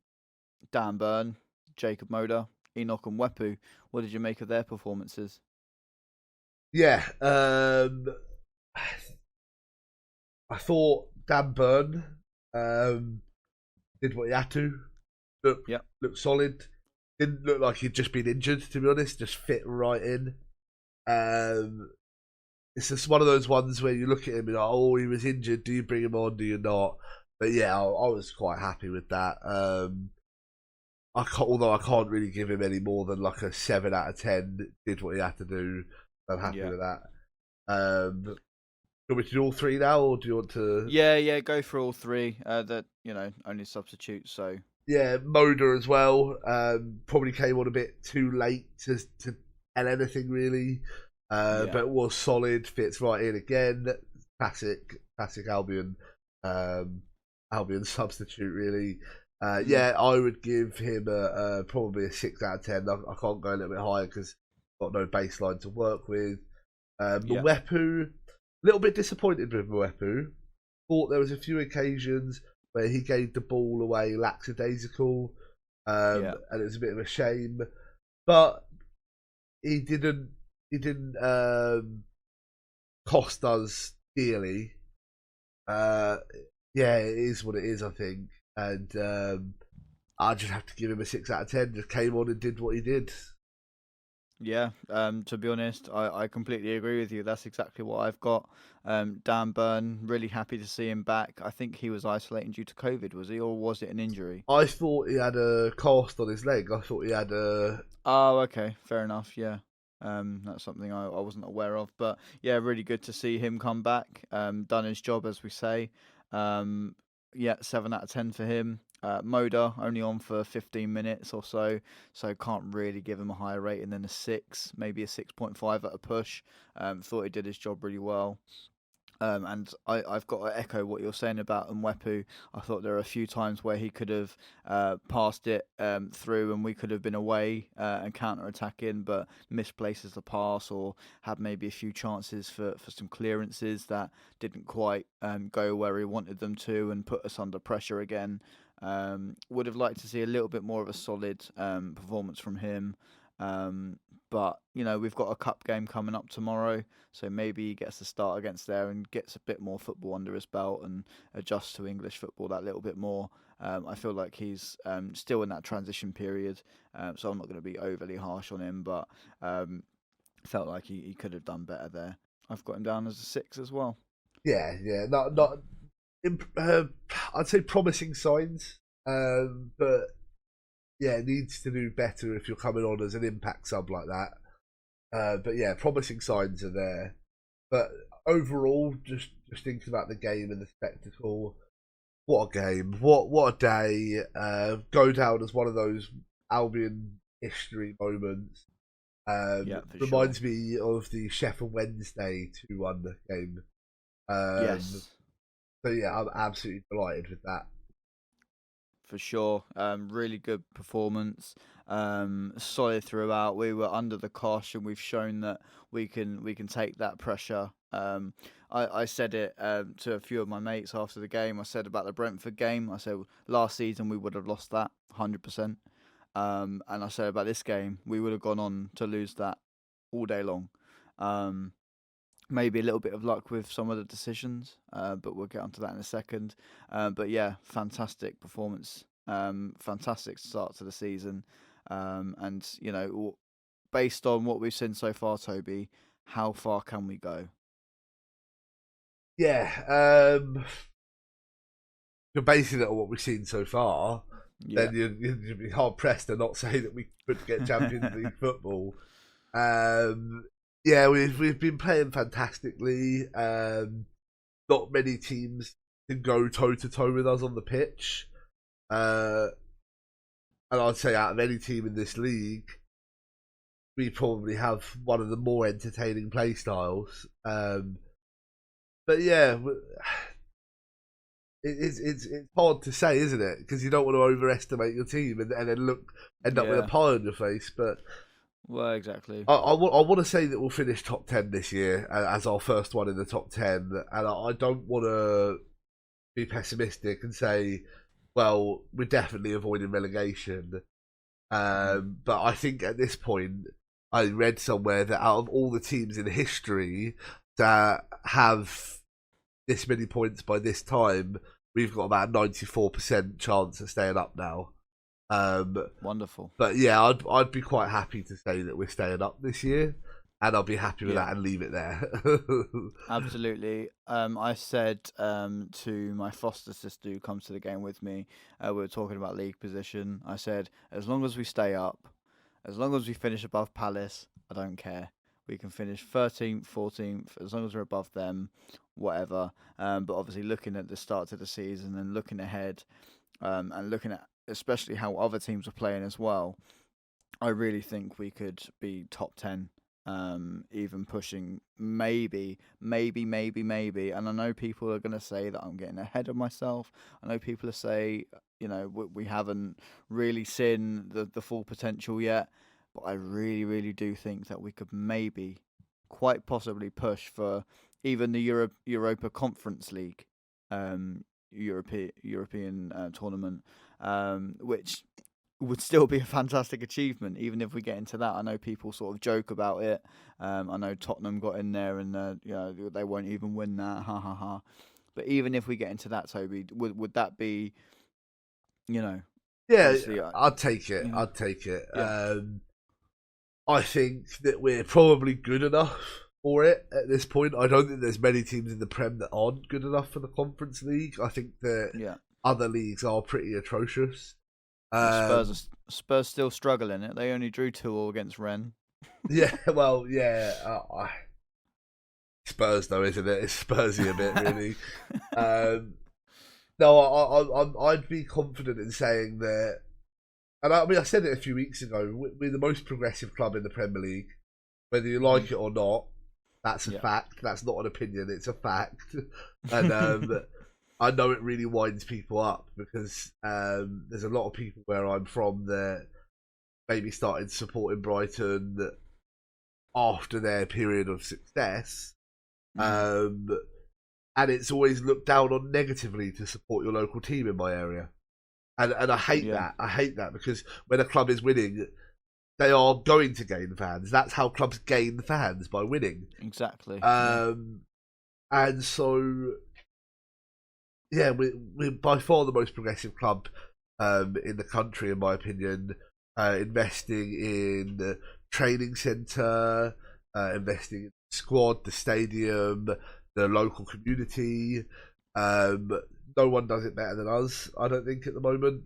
Burn, Jacob Moda, Enoch and Wepu. What did you make of their performances? Yeah, I thought Dan Burn did what he had to. Looked solid. Didn't look like he'd just been injured, to be honest. Just fit right in. it's just one of those ones where you look at him and like, oh, he was injured. Do you bring him on? Do you not? But yeah, I was quite happy with that. Although I can't really give him any more than like a 7 out of 10. Did what he had to do. I'm happy with that. Do you want me to do all three now, or do you want to? Yeah, go for all three. That only substitutes. So yeah, Moda as well. Probably came on a bit too late to tell anything really, but was solid. Fits right in again. Classic Albion. Albion substitute really. Yeah, I would give him probably a 6 out of 10. I can't go a little bit higher because I've got no baseline to work with. Mwepu, a little bit disappointed with Mwepu. Thought there was a few occasions where he gave the ball away lackadaisical, and it was a bit of a shame. But he didn't cost us dearly. Yeah, it is what it is, I think. And I just have to give him a 6 out of 10. Just came on and did what he did. Yeah, to be honest, I completely agree with you. That's exactly what I've got. Dan Burn, really happy to see him back. I think he was isolating due to COVID, was he? Or was it an injury? I thought he had a cast on his leg. I thought he had a... Oh, okay. Fair enough, yeah. That's something I wasn't aware of. But yeah, really good to see him come back. Done his job, as we say. Yeah, 7 out of 10 for him. Moda only on for 15 minutes or so can't really give him a higher rating than a 6, maybe a 6.5 at a push. Thought he did his job really well. And I've got to echo what you're saying about Mwepu. I thought there are a few times where he could have passed it through and we could have been away and counter-attacking, but misplaces the pass or had maybe a few chances for some clearances that didn't quite go where he wanted them to and put us under pressure again. Would have liked to see a little bit more of a solid performance from him. But, we've got a cup game coming up tomorrow, so maybe he gets to start against there and gets a bit more football under his belt and adjusts to English football that little bit more. I feel like he's still in that transition period, so I'm not going to be overly harsh on him, but felt like he could have done better there. I've got him down as a 6 as well. Yeah, not I'd say promising signs, but yeah, needs to do better if you're coming on as an impact sub like that. But yeah, promising signs are there. But overall, just thinking about the game and the spectacle, what a game! What a day! Go down as one of those Albion history moments. Reminds me of the Sheffield Wednesday 2-1 game. Yes. So yeah, I'm absolutely delighted with that. For sure, really good performance, solid throughout. We were under the cosh, and we've shown that we can take that pressure. I said it to a few of my mates after the game. I said about the Brentford game. I said last season we would have lost that 100%, and I said about this game we would have gone on to lose that all day long. Maybe a little bit of luck with some of the decisions, but we'll get onto that in a second. But yeah, fantastic performance, fantastic start to the season, and based on what we've seen so far, Toby, how far can we go? Yeah, you're basing it on what we've seen so far. Yeah. Then you'd be hard pressed to not say that we could get Champions League football. Yeah, we've been playing fantastically. Not many teams can go toe to toe with us on the pitch, and I'd say out of any team in this league, we probably have one of the more entertaining play styles. But yeah, it's hard to say, isn't it? Because you don't want to overestimate your team and then end up with a pie on your face, but. Well, exactly. I want to say that we'll finish top 10 this year as our first one in the top 10, and I don't want to be pessimistic and say, well, we're definitely avoiding relegation. But I think at this point, I read somewhere that out of all the teams in history that have this many points by this time, we've got about a 94% chance of staying up now. Wonderful. But yeah, I'd be quite happy to say that we're staying up this year. and I'll be happy with Yeah. that and leave it there. Absolutely. I said to my foster sister who comes to the game with me, we were talking about league position. I said, as long as we stay up, as long as we finish above Palace, I don't care. We can finish 13th, 14th, as long as we're above them, whatever. But obviously, looking at the start of the season and looking ahead, and looking at especially how other teams are playing as well, I really think we could be top 10, even pushing maybe. And I know people are going to say that I'm getting ahead of myself. I know people are say, we haven't really seen the full potential yet. But I really, really do think that we could maybe, quite possibly, push for even the Europa Conference League, European tournament, which would still be a fantastic achievement, even if we get into that. I know people sort of joke about it. I know Tottenham got in there, and they won't even win that. Ha ha ha. But even if we get into that, Toby, would that be, Yeah, obviously, I'd take it. I'd take it. Yeah. I think that we're probably good enough for it at this point. I don't think there's many teams in the Prem that aren't good enough for the Conference League. I think that other leagues are pretty atrocious. Spurs still struggling it. They only drew 2-2 against Rennes. Yeah, well, yeah. Spurs though, isn't it? It's Spursy a bit, really. No, I'd be confident in saying that. And I said it a few weeks ago. We're the most progressive club in the Premier League, whether you like it or not. That's a fact. That's not an opinion. It's a fact. And I know it really winds people up because there's a lot of people where I'm from that maybe started supporting Brighton after their period of success. And it's always looked down on negatively to support your local team in my area. And I hate that. I hate that because when a club is winning, they are going to gain fans. That's how clubs gain fans, by winning. Exactly. And so, yeah, we're by far the most progressive club in the country, in my opinion. Investing in the training centre, investing in the squad, the stadium, the local community. No one does it better than us, I don't think, at the moment.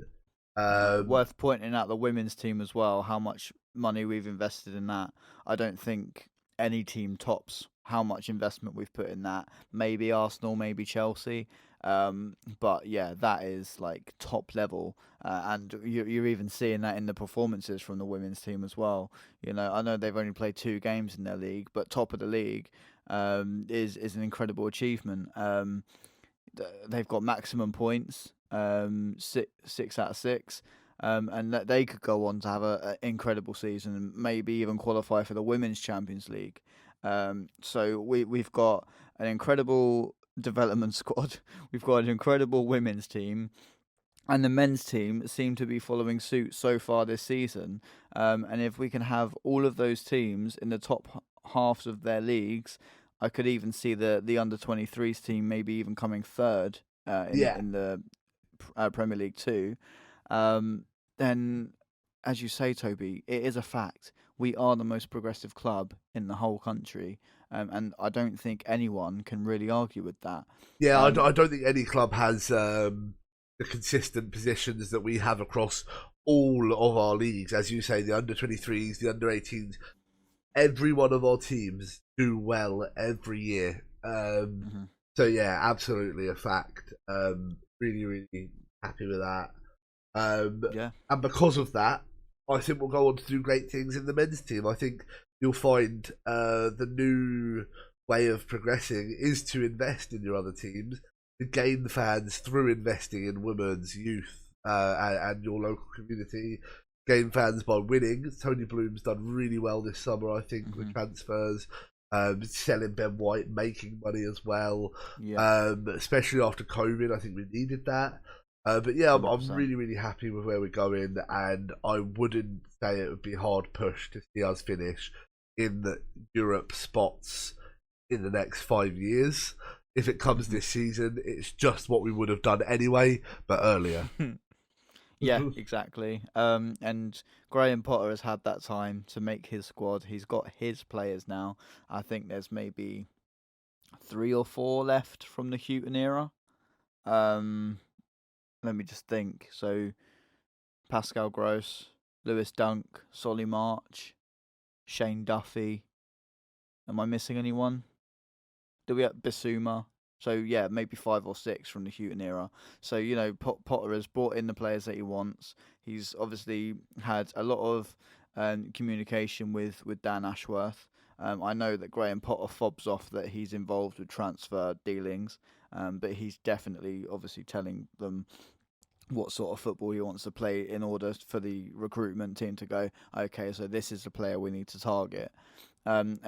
Worth pointing out the women's team as well, how much money we've invested in that. I don't think any team tops how much investment we've put in that. Maybe Arsenal, maybe Chelsea. But yeah, that is like top level. And you're even seeing that in the performances from the women's team as well. I know they've only played 2 games in their league, but top of the league is an incredible achievement. They've got maximum points, 6 out of 6, and that they could go on to have an incredible season and maybe even qualify for the Women's Champions League. So we've got an incredible development squad. We've got an incredible women's team, and the men's team seem to be following suit so far this season. And if we can have all of those teams in the top halves of their leagues, I could even see the under-23s team maybe even coming third in the Premier League too. Then, as you say, Toby, it is a fact. We are the most progressive club in the whole country, and I don't think anyone can really argue with that. Yeah, I don't think any club has the consistent positions that we have across all of our leagues. As you say, the under-23s, the under-18s, every one of our teams do well every year. So yeah, absolutely a fact. Really, really happy with that. And because of that, I think we'll go on to do great things in the men's team. I think you'll find the new way of progressing is to invest in your other teams, to gain fans through investing in women's, youth, and your local community. Gain fans by winning. Tony Bloom's done really well this summer, I think, with transfers, selling Ben White, making money as well. Especially after COVID, I think we needed that. But yeah, I'm really, really happy with where we're going, and I wouldn't say it would be hard push to see us finish in the Europe spots in the next 5 years. If it comes this season, it's just what we would have done anyway, but earlier. Yeah, exactly. And Graham Potter has had that time to make his squad. He's got his players now. I think there's maybe 3 or 4 left from the Houghton era. Um, Let me just think. So Pascal Gross, Lewis Dunk, Solly March, Shane Duffy. Am I missing anyone? Do we have Bissouma? So yeah, maybe 5 or 6 from the Houghton era. So Potter has brought in the players that he wants. He's obviously had a lot of communication with Dan Ashworth. I know that Graham Potter fobs off that he's involved with transfer dealings, but he's definitely obviously telling them what sort of football he wants to play in order for the recruitment team to go, okay, so this is the player we need to target. And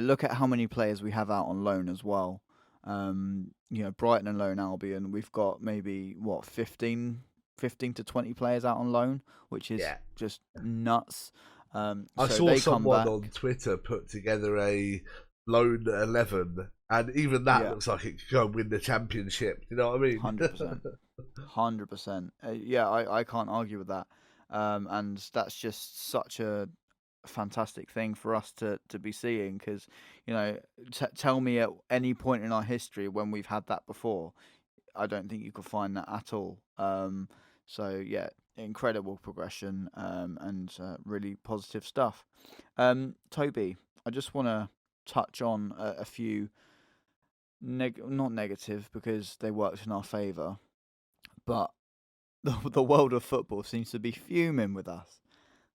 look at how many players we have out on loan as well. Brighton and loan Albion, we've got maybe 15 to 20 players out on loan, which is Yeah. just nuts. I So saw they come someone back. on Twitter put together a lone 11, and even that Yeah, looks like it could go and win the championship. You know what I mean? 100%. 100%. Yeah, I can't argue with that. And that's just such a fantastic thing for us to be seeing because, tell me at any point in our history when we've had that before. I don't think you could find that at all. So, yeah, incredible progression and really positive stuff. Toby, I just want to touch on a few, not negative because they worked in our favour, but the world of football seems to be fuming with us.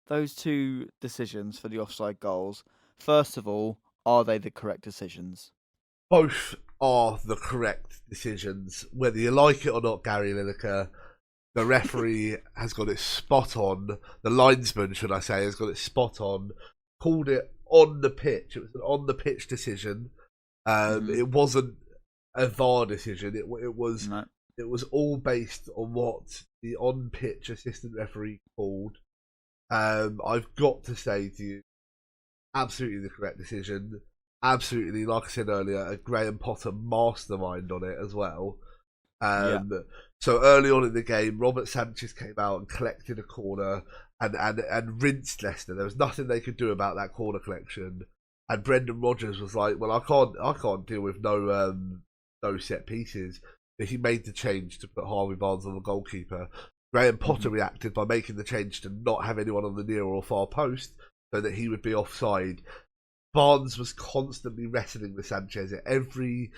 Those 2 decisions for the offside goals, first of all, are they the correct decisions? Both are the correct decisions, whether you like it or not, Gary Lineker. The referee has got it spot on. The linesman, should I say, has got it spot on. Called it on the pitch. It was an on the pitch decision. Hmm. It wasn't a VAR decision. No. It was all based on what the on pitch assistant referee called. I've got to say to you, absolutely the correct decision. Absolutely, like I said earlier, a Graham Potter mastermind on it as well. Yeah. So early on in the game, Robert Sanchez came out and collected a corner and rinsed Leicester. There was nothing they could do about that corner collection. And Brendan Rodgers was like, "Well, I can't deal with no set pieces." But he made the change to put Harvey Barnes on the goalkeeper. Graham Potter Hmm. reacted by making the change to not have anyone on the near or far post so that he would be offside. Barnes was constantly wrestling with Sanchez at every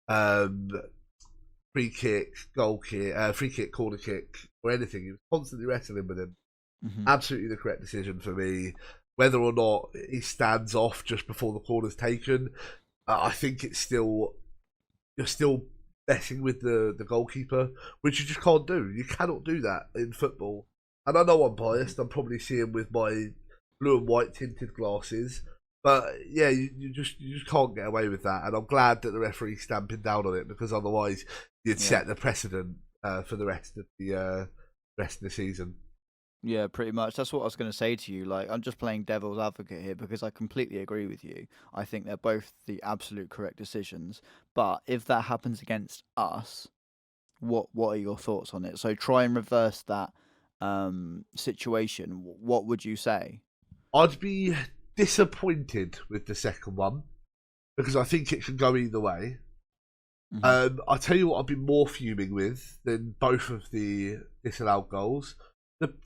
um, free kick, goal kick, free kick, corner kick, or anything. He was constantly wrestling with him. Hmm. Absolutely the correct decision for me. Whether or not he stands off just before the corner's taken, I think you're still messing with the goalkeeper, which you just can't do. You cannot do that in football. And I know I'm biased. I'm probably seeing with my blue and white tinted glasses. But yeah, you just can't get away with that, and I'm glad that the referee's stamping down on it because otherwise you'd Yeah. set the precedent for the rest of the season. Yeah, pretty much. That's what I was going to say to you. Like, I'm just playing devil's advocate here because I completely agree with you. I think they're both the absolute correct decisions. But if that happens against us, what are your thoughts on it? So try and reverse that situation. What would you say? I'd be disappointed with the second one because I think it can go either way. Hmm. I'll tell you what I'd be more fuming with than both of the disallowed goals.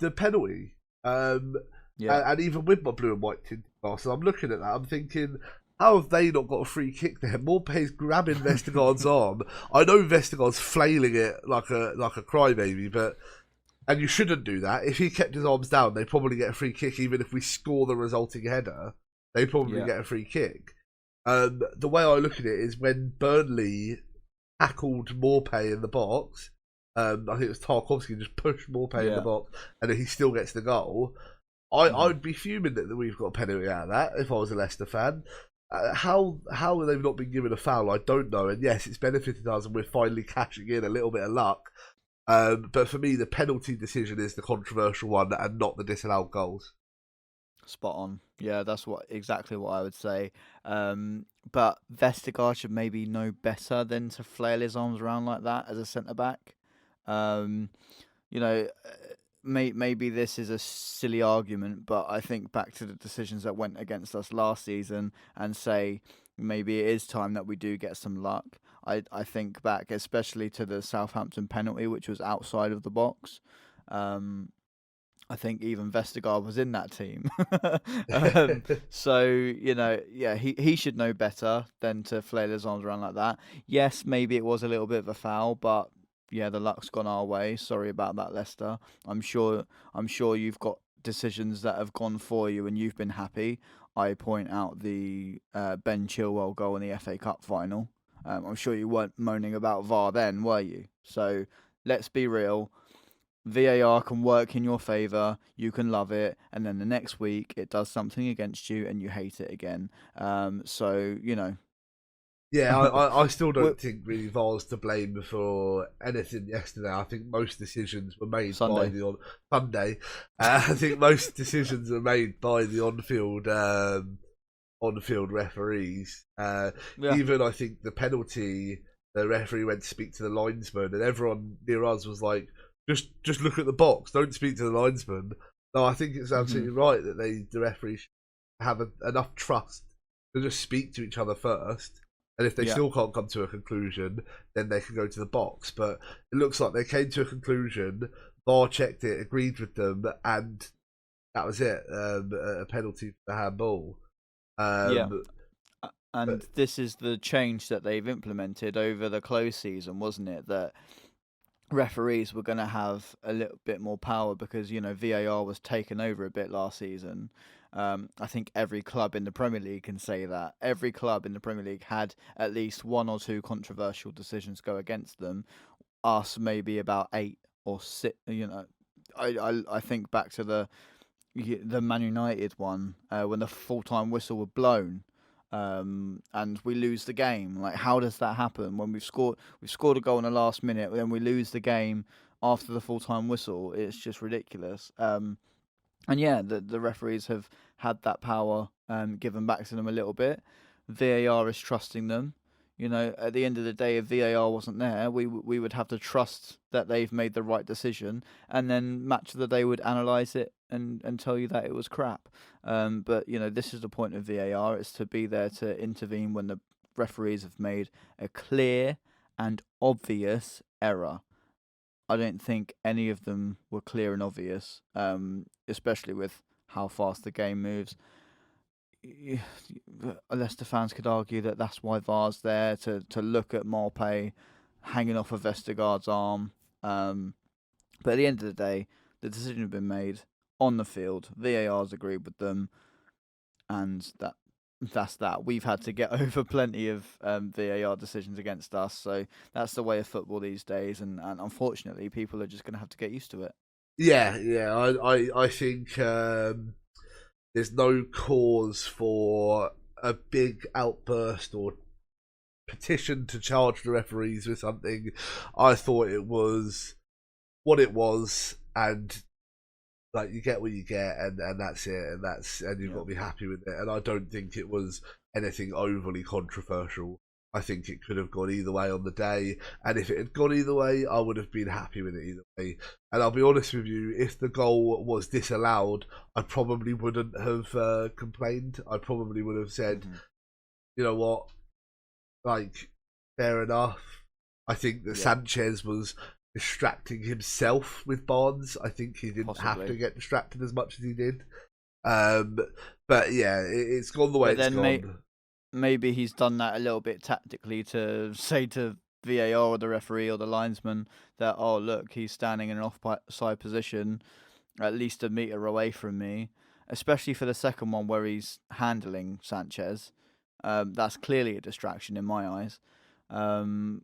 The penalty. Yeah. And even with my blue and white tinted glasses, I'm looking at that, I'm thinking, how have they not got a free kick there? Morpé's grabbing Vestergaard's arm. I know Vestergaard's flailing it like a crybaby, but and you shouldn't do that. If he kept his arms down, they probably get a free kick. Even if we score the resulting header, they probably Yeah. get a free kick. The way I look at it is when Burnley tackled Morpé in the box. I think it was Tarkovsky just pushed Morpé in the Yeah. box, and then he still gets the goal. Hmm. I'd be fuming that we've got a penalty out of that if I was a Leicester fan. How they've not been given a foul, I don't know. And yes, it's benefited us, and we're finally cashing in a little bit of luck. But for me, the penalty decision is the controversial one, and not the disallowed goals. Spot on. Yeah, that's exactly what I would say. But Vestergaard should maybe know better than to flail his arms around like that as a centre back. Um, you know, maybe this is a silly argument, but I think back to the decisions that went against us last season and say maybe it is time that we do get some luck. I think back especially to the Southampton penalty, which was outside of the box. I think even Vestergaard was in that team. So, yeah, he should know better than to flail his arms around like that. Yes, maybe it was a little bit of a foul, but yeah, the luck's gone our way. Sorry about that, Leicester. I'm sure you've got decisions that have gone for you and you've been happy. I point out the Ben Chilwell goal in the FA Cup final. I'm sure you weren't moaning about VAR then, were you? So let's be real. VAR can work in your favour, you can love it, and then the next week it does something against you and you hate it again. So, Yeah, I still don't think really VAR's to blame for anything yesterday. I think most decisions were made by the Sunday. I think most decisions were made by the on-field referees. Even I think the penalty, the referee went to speak to the linesman, and everyone near us was like, Just look at the box. Don't speak to the linesman. No, I think it's absolutely right that the referees should have enough trust to just speak to each other first, and if they still can't come to a conclusion, then they can go to the box. But it looks like they came to a conclusion. VAR checked it, agreed with them, and that was it. A penalty for the handball. And this is the change that they've implemented over the close season, wasn't it? That referees were going to have a little bit more power because VAR was taken over a bit last season. I think every club in the Premier League can say that. Every club in the Premier League had at least one or two controversial decisions go against them. Us maybe about 8 or 6. I think back to the Man United one when the full-time whistle was blown. And we lose the game. Like, how does that happen when we've scored a goal in the last minute, then we lose the game after the full-time whistle? It's just ridiculous. And yeah, the referees have had that power given back to them a little bit. VAR is trusting them. At the end of the day, if VAR wasn't there, we would have to trust that they've made the right decision, and then match of the day would analyse it and tell you that it was crap. But this is the point of VAR: it's to be there to intervene when the referees have made a clear and obvious error. I don't think any of them were clear and obvious, especially with how fast the game moves. Leicester fans could argue that that's why VAR's there, to look at Maupay hanging off of Vestergaard's arm. But at the end of the day, the decision had been made on the field. VAR's agreed with them, and that's that. We've had to get over plenty of VAR decisions against us, so that's the way of football these days, and unfortunately people are just going to have to get used to it. Yeah, I think there's no cause for a big outburst or petition to charge the referees with something. I thought it was what it was, and like, you get what you get, and that's it, and you've got to be happy with it. And I don't think it was anything overly controversial. I think it could have gone either way on the day, and if it had gone either way, I would have been happy with it either way. And I'll be honest with you, if the goal was disallowed, I probably wouldn't have complained. I probably would have said, you know what, like, fair enough. I think that Sanchez was distracting himself with Barnes. I think he didn't have to get distracted as much as he did. But yeah, it's gone the way it's gone. Maybe he's done that a little bit tactically to say to VAR or the referee or the linesman that, oh, look, he's standing in an offside position at least a metre away from me, especially for the second one where he's handling Sanchez. That's clearly a distraction in my eyes. And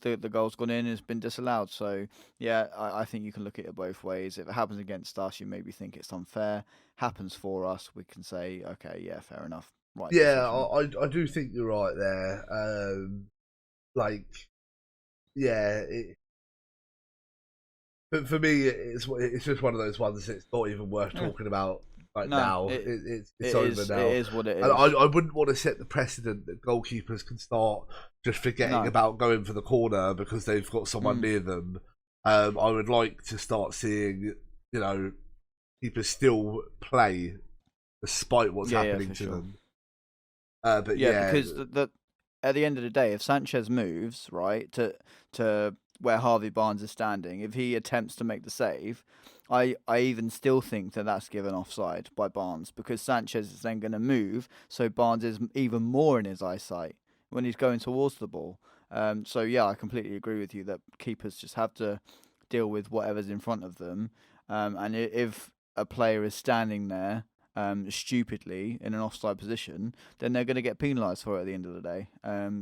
the goal's gone in and it's been disallowed. So, yeah, I think you can look at it both ways. If it happens against us, you maybe think it's unfair. Happens for us, we can say, okay, yeah, fair enough. Right. Yeah, I do think you're right there. But for me, it's just one of those ones that's not even worth talking about now. It's over now. It is what it is. And I wouldn't want to set the precedent that goalkeepers can start just forgetting about going for the corner because they've got someone near them. I would like to start seeing, you know, keepers still play despite what's happening for to sure. them. But Yeah, yeah, because at the end of the day, if Sanchez moves right to where Harvey Barnes is standing, if he attempts to make the save, I even still think that that's given offside by Barnes because Sanchez is then going to move, so Barnes is even more in his eyesight when he's going towards the ball. So yeah, I completely agree with you that keepers just have to deal with whatever's in front of them, and if a player is standing there stupidly in an offside position, then they're going to get penalised for it at the end of the day.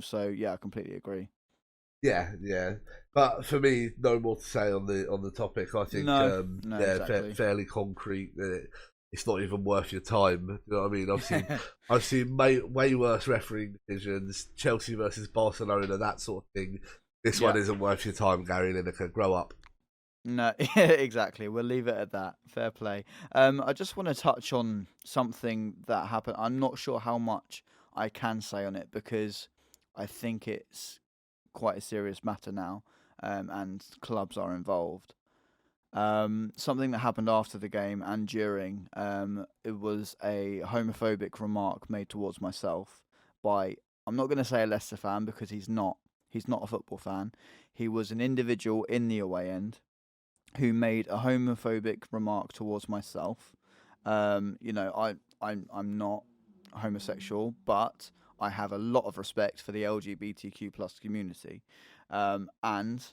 So yeah, I completely agree. yeah. But for me, no more to say on the topic. I think, No, no, yeah, exactly. fairly concrete that it's not even worth your time. You know what I mean? I've seen way worse refereeing decisions. Chelsea versus Barcelona, that sort of thing. This Yeah. one isn't worth your time, Gary Lineker. Grow up. No, exactly. We'll leave it at that. Fair play. I just want to touch on something that happened. I'm not sure how much I can say on it because I think it's quite a serious matter now, and clubs are involved. Something that happened after the game and during, it was a homophobic remark made towards myself by, I'm not going to say a Leicester fan because he's not. He's not a football fan. He was an individual in the away end who made a homophobic remark towards myself. I'm not homosexual, but I have a lot of respect for the LGBTQ plus community, and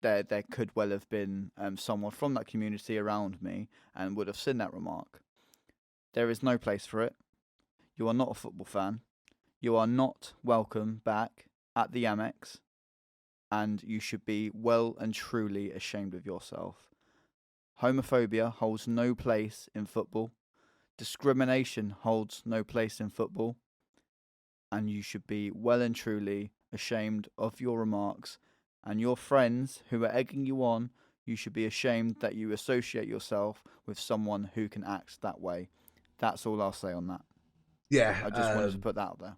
there could well have been someone from that community around me and would have seen that remark. There is no place for it. You are not a football fan. You are not welcome back at the Amex, and you should be well and truly ashamed of yourself. Homophobia holds no place in football. Discrimination holds no place in football. And you should be well and truly ashamed of your remarks. And your friends who are egging you on, you should be ashamed that you associate yourself with someone who can act that way. That's all I'll say on that. Yeah, I just wanted to put that out there.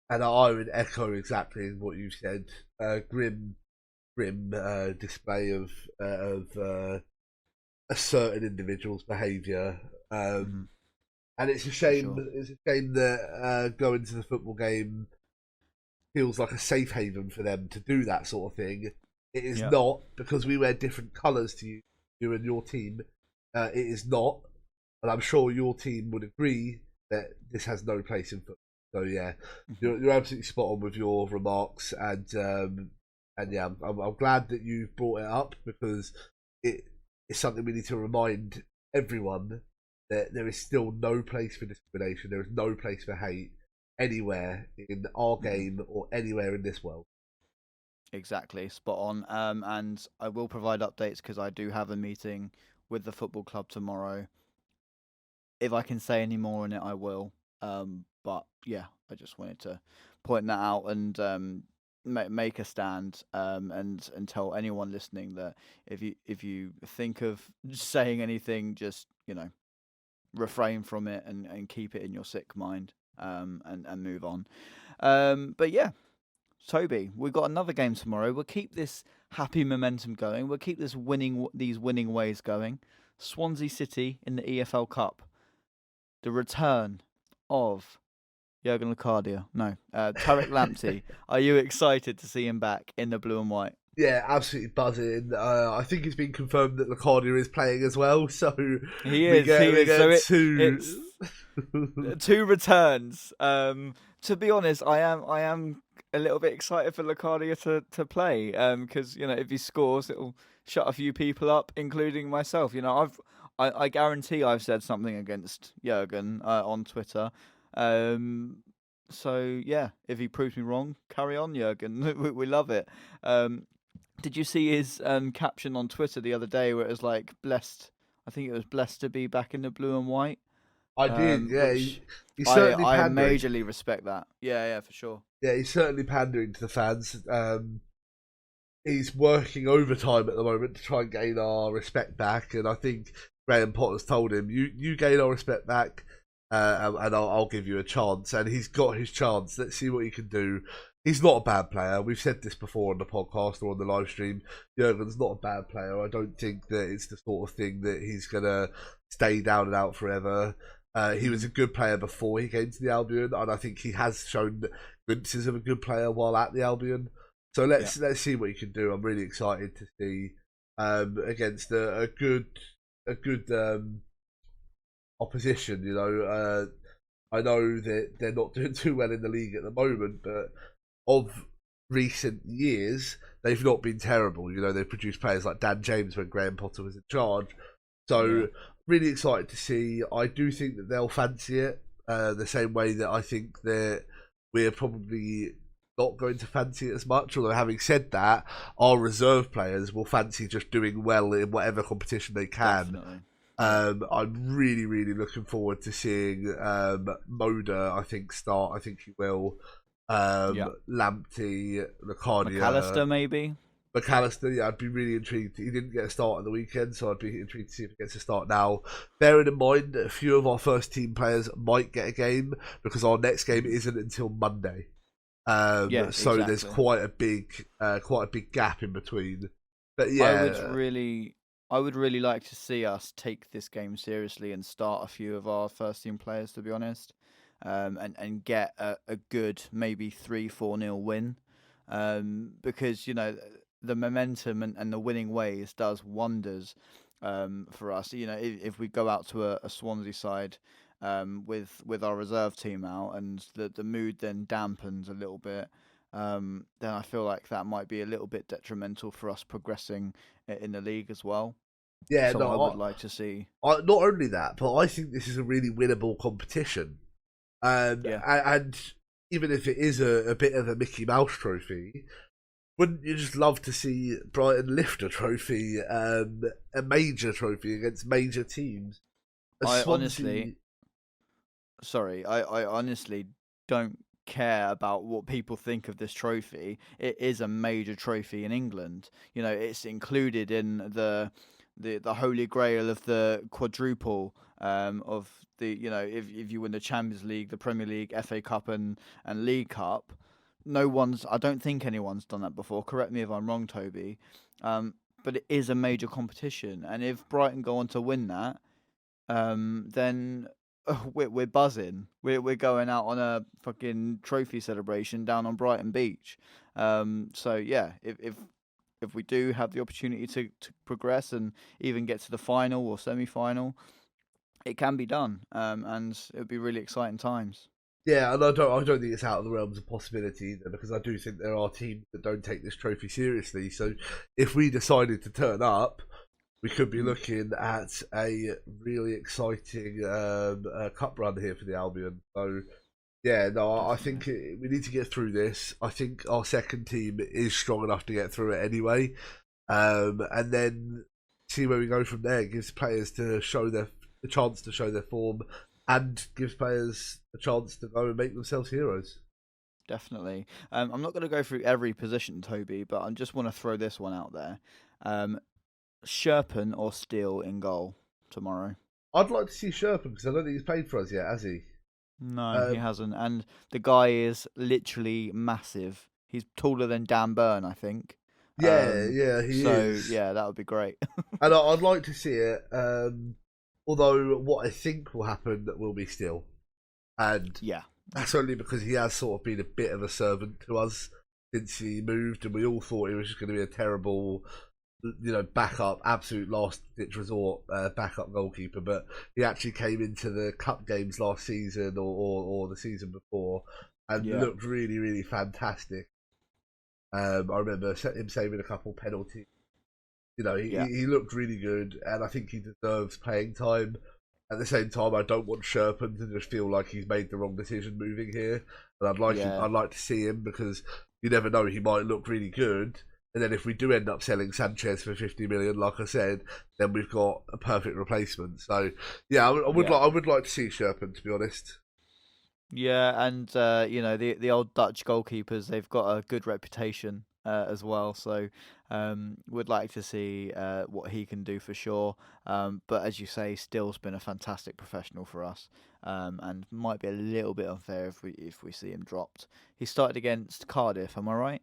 and I would echo exactly what you said. Grim display of a certain individual's behaviour, and it's a shame. Sure. It's a shame that going to the football game feels like a safe haven for them to do that sort of thing. It is Yep. not, because we wear different colours to you and your team. It is not, and I'm sure your team would agree that this has no place in football. So yeah, you're absolutely spot on with your remarks, and yeah, I'm glad that you've brought it up because it's something we need to remind everyone that there is still no place for discrimination. There is no place for hate anywhere in our game or anywhere in this world. Exactly, spot on. And I will provide updates because I do have a meeting with the football club tomorrow. If I can say any more on it, I will. But yeah, I just wanted to point that out and make a stand. And tell anyone listening that if you think of saying anything, just refrain from it and keep it in your sick mind. And move on. But yeah. Toby, we've got another game tomorrow. We'll keep this happy momentum going. We'll keep these winning ways going. Swansea City in the EFL Cup. The return of Jurgen Locadia. No, Tarek Lamptey. Are you excited to see him back in the blue and white? Yeah, absolutely buzzing. I think it's been confirmed that Locadia is playing as well. So he is. It's two returns. To be honest, I am a little bit excited for Locadia to play. Because if he scores, it'll shut a few people up, including myself. I guarantee I've said something against Jurgen on Twitter. So yeah, if he proves me wrong, carry on, Jurgen. we love it. Did you see his caption on Twitter the other day where it was like blessed? I think it was blessed to be back in the blue and white. I did, yeah. He's certainly I pandering. majorly respect that. Yeah, for sure. Yeah, he's certainly pandering to the fans. He's working overtime at the moment to try and gain our respect back, and I think Graham Potter's told him, "You gain our respect back, and I'll give you a chance." And he's got his chance. Let's see what he can do. He's not a bad player. We've said this before on the podcast or on the live stream. Jurgen's not a bad player. I don't think that it's the sort of thing that he's going to stay down and out forever. He was a good player before he came to the Albion, and I think he has shown glimpses of a good player while at the Albion. So let's see what he can do. I'm really excited to see against a good opposition. You know, I know that they're not doing too well in the league at the moment, but of recent years, they've not been terrible. You know, they've produced players like Dan James when Graham Potter was in charge. So, really excited to see. I do think that they'll fancy it the same way that I think that we're probably not going to fancy it as much. Although, having said that, our reserve players will fancy just doing well in whatever competition they can. Definitely. I'm really, really looking forward to seeing Moda, I think, start. I think he will. Lamptey, Ricardia, McAllister maybe. McAllister, yeah, I'd be really intrigued. He didn't get a start on the weekend, so I'd be intrigued to see if he gets a start now. Bearing in mind that a few of our first team players might get a game because our next game isn't until Monday. So exactly. There's quite a big gap in between. But yeah, I would really like to see us take this game seriously and start a few of our first team players, to be honest. And get a good maybe 3-4-0 win, because you know the momentum and the winning ways does wonders for us. You know, if we go out to a Swansea side with our reserve team out and the mood then dampens a little bit, then I feel like that might be a little bit detrimental for us progressing in the league as well. Yeah, so I would like to see. Not only that, but I think this is a really winnable competition. And even if it is a bit of a Mickey Mouse trophy, wouldn't you just love to see Brighton lift a trophy, a major trophy against major teams? I honestly don't care about what people think of this trophy. It is a major trophy in England. You know, it's included in the holy grail of the quadruple of the, you know, if you win the Champions League, the Premier League, FA Cup and League Cup. I don't think anyone's done that before. Correct me if I'm wrong, Toby. But it is a major competition, and if Brighton go on to win that, then we're buzzing. We're going out on a fucking trophy celebration down on Brighton Beach. So yeah, if we do have the opportunity to progress and even get to the final or semi-final, it can be done, and it would be really exciting times. Yeah, and I don't think it's out of the realms of possibility either, because I do think there are teams that don't take this trophy seriously. So if we decided to turn up, we could be looking at a really exciting cup run here for the Albion. So yeah, no, I think we need to get through this. I think our second team is strong enough to get through it anyway, and then see where we go from there. It gives players to show the chance to show their form, and gives players a chance to go and make themselves heroes. Definitely. I'm not going to go through every position, Toby, but I just want to throw this one out there. Sherpen or Steele in goal tomorrow? I'd like to see Sherpen because I don't think he's played for us yet, has he? No, he hasn't. And the guy is literally massive. He's taller than Dan Burn, I think. Yeah, he is. So, yeah, that would be great. And I'd like to see it. Although what I think will happen will be Steele. And yeah, that's only because he has sort of been a bit of a servant to us since he moved, and we all thought he was just going to be a terrible, you know, backup, absolute last-ditch resort backup goalkeeper. But he actually came into the cup games last season or the season before and looked really, really fantastic. I remember him saving a couple penalties. You know, he looked really good, and I think he deserves playing time. At the same time, I don't want Sherpen to just feel like he's made the wrong decision moving here. And I'd like to see him, because you never know, he might look really good. And then if we do end up selling Sanchez for 50 million, like I said, then we've got a perfect replacement. So yeah, I would like to see Sherpen, to be honest. Yeah, and you know, the old Dutch goalkeepers, they've got a good reputation as well. So Would like to see what he can do for sure. But as you say, Still's been a fantastic professional for us, and might be a little bit unfair if we see him dropped. He started against Cardiff, am I right?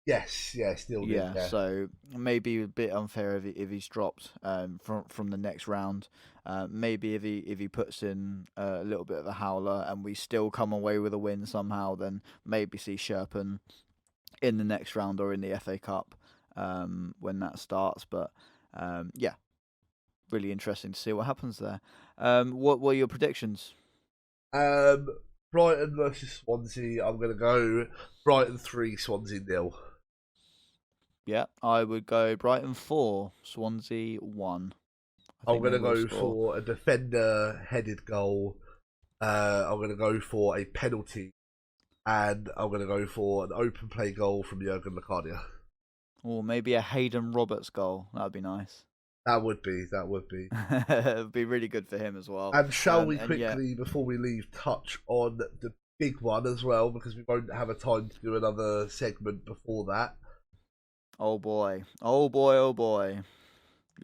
Yes, yeah, still did. Yeah, Yeah, so maybe a bit unfair if he's dropped from the next round. Maybe if he puts in a little bit of a howler and we still come away with a win somehow, then maybe see Sherpen in the next round or in the FA Cup when that starts. But yeah, really interesting to see what happens there. What were your predictions? Brighton versus Swansea. I'm gonna go Brighton 3, Swansea 0. Yeah, I would go Brighton 4, Swansea 1. I I'm think they gonna will go score. for a defender headed goal. I'm gonna go for a penalty, and I'm gonna go for an open play goal from Jurgen Locadia. Or maybe a Hayden Roberts goal. That would be nice. That would be. It would be really good for him as well. And shall we And yeah, quickly, before we leave, touch on the big one as well, because we won't have a time to do another segment before that. oh boy, oh boy, oh boy.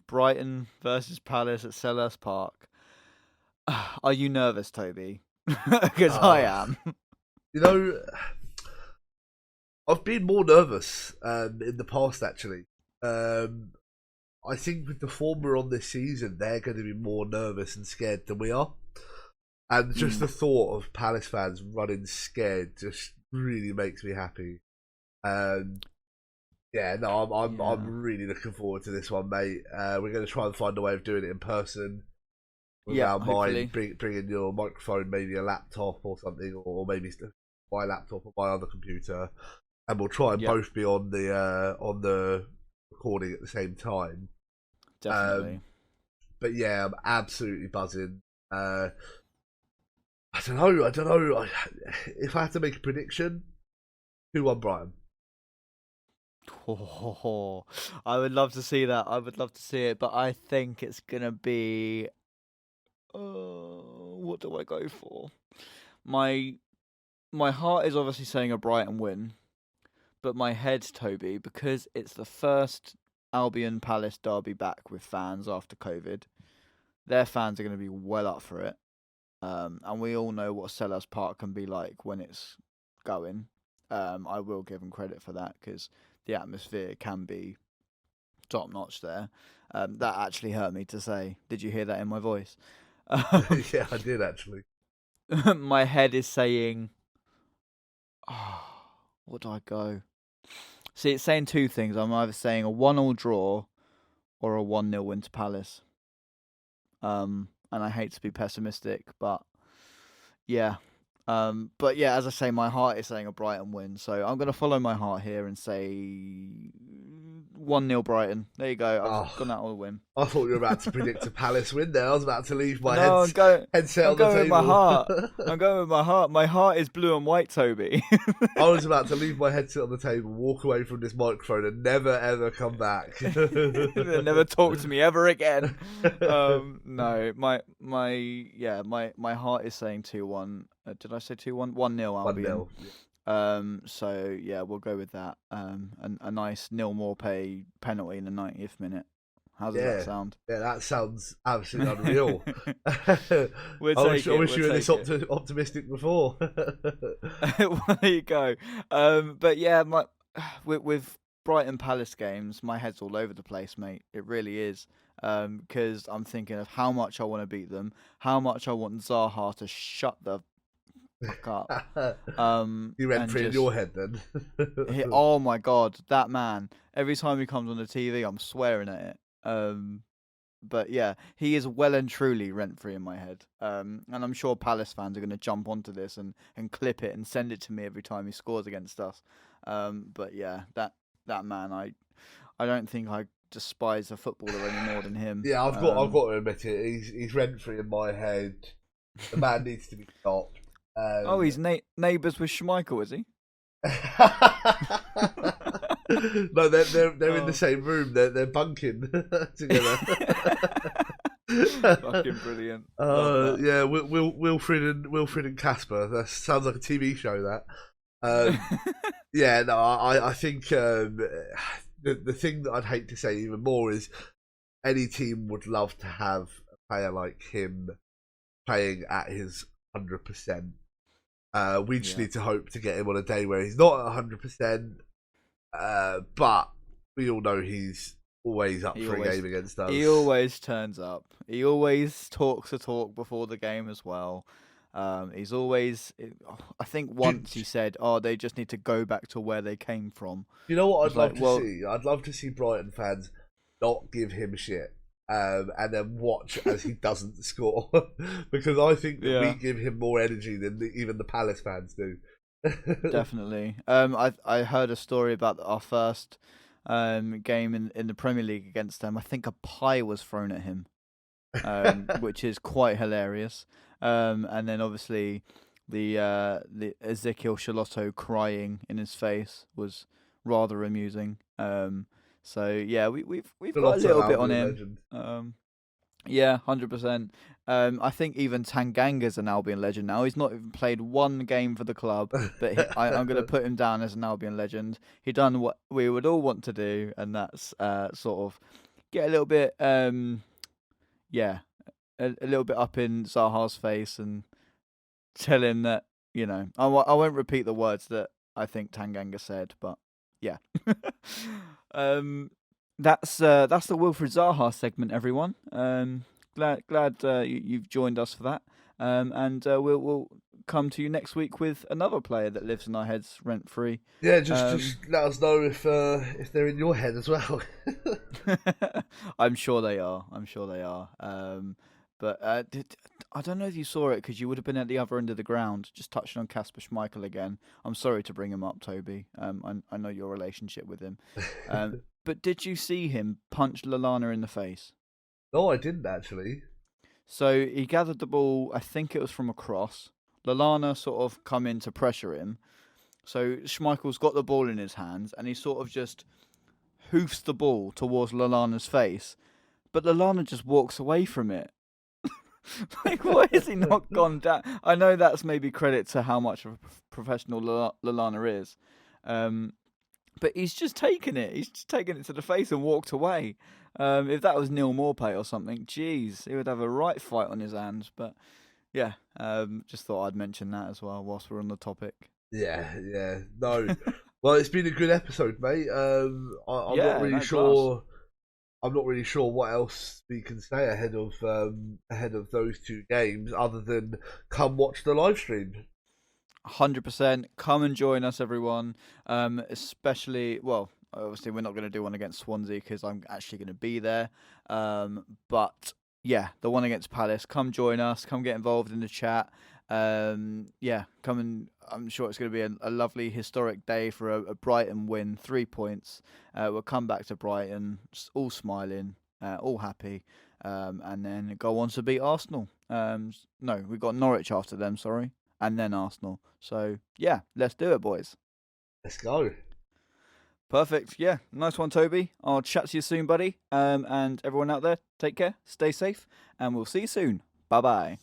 Brighton versus Palace at Selhurst Park. Are you nervous, Toby? Because I am. You know, I've been more nervous in the past, actually. I think with the form we're on this season, they're going to be more nervous and scared than we are. And just the thought of Palace fans running scared just really makes me happy. Yeah, no, I'm really looking forward to this one, mate. We're going to try and find a way of doing it in person. Without mind, bring in your microphone, maybe a laptop or something, or maybe my laptop or my other computer, and we'll try and both be on the recording at the same time. Definitely. But yeah, I'm absolutely buzzing. I don't know. If I had to make a prediction, 2-1 Brighton. Oh, I would love to see that. I would love to see it, but I think it's gonna be. What do I go for? My heart is obviously saying a Brighton win, but my head, Toby, because it's the first Albion Palace derby back with fans after COVID, their fans are going to be well up for it. And we all know what Selhurst Park can be like when it's going. I will give them credit for that because the atmosphere can be top notch there. That actually hurt me to say. Did you hear that in my voice? Yeah, I did actually. My head is saying, what do I go? See, it's saying two things. I'm either saying a 1-1 draw or a 1-0 win to Palace. And I hate to be pessimistic, but yeah. But yeah, as I say, my heart is saying a Brighton win. So I'm going to follow my heart here and say 1-0 Brighton. There you go. I've gone out on a win. I thought you were about to predict a Palace win there. I was about to leave my headset I'm on the table. With my heart. I'm going with my heart. My heart is blue and white, Toby. I was about to leave my headset on the table, walk away from this microphone, and never ever come back. Never talk to me ever again. No, my heart is saying 2-1. Did I say 2-1? 1-0 Albion. 1-0. So yeah, we'll go with that. A nice Neil Maupay penalty in the 90th minute. How does that sound? Yeah, that sounds absolutely unreal. I wish you were this optimistic before. Well, there you go. But yeah, with Brighton Palace games, my head's all over the place, mate. It really is. Because I'm thinking of how much I want to beat them, how much I want Zaha to shut the fuck up. You went free in your head then. Oh my god, that man! Every time he comes on the TV, I'm swearing at it. But yeah, he is well and truly rent free in my head. And I'm sure Palace fans are going to jump onto this and clip it and send it to me every time he scores against us. But yeah, that man, I don't think I despise a footballer any more than him. Yeah, I've got to admit it. He's rent free in my head. The man needs to be stopped. He's neighbours with Schmeichel, is he? No, they're in the same room. They're bunking together. Fucking brilliant. Yeah, Wilfred and Casper. That sounds like a TV show. That. Yeah, no, I think the thing that I'd hate to say even more is any team would love to have a player like him playing at his 100%. We just need to hope to get him on a day where he's not at 100%. But we all know he's always up for a game against us. He always turns up. He always talks a talk before the game as well. He's always. I think once he said, "Oh, they just need to go back to where they came from." You know what I'd love to see? I'd love to see Brighton fans not give him shit, and then watch as he doesn't score, because I think that we give him more energy than even the Palace fans do. Definitely. I heard a story about our first game in the Premier League against them. I think a pie was thrown at him, which is quite hilarious. And then obviously the Ezekiel Shalotto crying in his face was rather amusing. So yeah, we've got a little bit on him. Yeah, 100%. I think even Tanganga's an Albion legend now. He's not even played one game for the club, but I'm going to put him down as an Albion legend. He done what we would all want to do, and that's sort of get a little bit, a little bit up in Zaha's face and tell him that, you know, I won't repeat the words that I think Tanganga said, but yeah. That's the Wilfried Zaha segment, everyone. Glad you've joined us for that. And we'll come to you next week with another player that lives in our heads rent free. Yeah, just let us know if they're in your head as well. I'm sure they are. But I don't know if you saw it because you would have been at the other end of the ground. Just touching on Kasper Schmeichel again. I'm sorry to bring him up, Toby. I know your relationship with him. But did you see him punch Lallana in the face? No, I didn't actually. So he gathered the ball, I think it was from a cross. Lallana sort of come in to pressure him. So Schmeichel's got the ball in his hands and he sort of just hoofs the ball towards Lallana's face. But Lallana just walks away from it. Like, why has he not gone down? I know that's maybe credit to how much of a professional Lallana is. But he's just taken it. He's just taken it to the face and walked away. If that was Neil Maupay or something, geez, he would have a right fight on his hands. But yeah, just thought I'd mention that as well whilst we're on the topic. Yeah, no. Well, it's been a good episode, mate. I'm not really sure. I'm not really sure what else we can say ahead of those two games, other than come watch the live stream. 100%. Come and join us, everyone. Especially, well, obviously we're not going to do one against Swansea because I'm actually going to be there. But yeah, the one against Palace. Come join us. Come get involved in the chat. Yeah, come and I'm sure it's going to be a lovely historic day for a Brighton win. 3 points. We'll come back to Brighton, all smiling, all happy, and then go on to beat Arsenal. No, we've got Norwich after them, sorry, and then Arsenal. So yeah, let's do it, boys. Let's go. Perfect. Yeah, nice one, Toby. I'll chat to you soon, buddy. And everyone out there, take care, stay safe, and we'll see you soon. Bye-bye.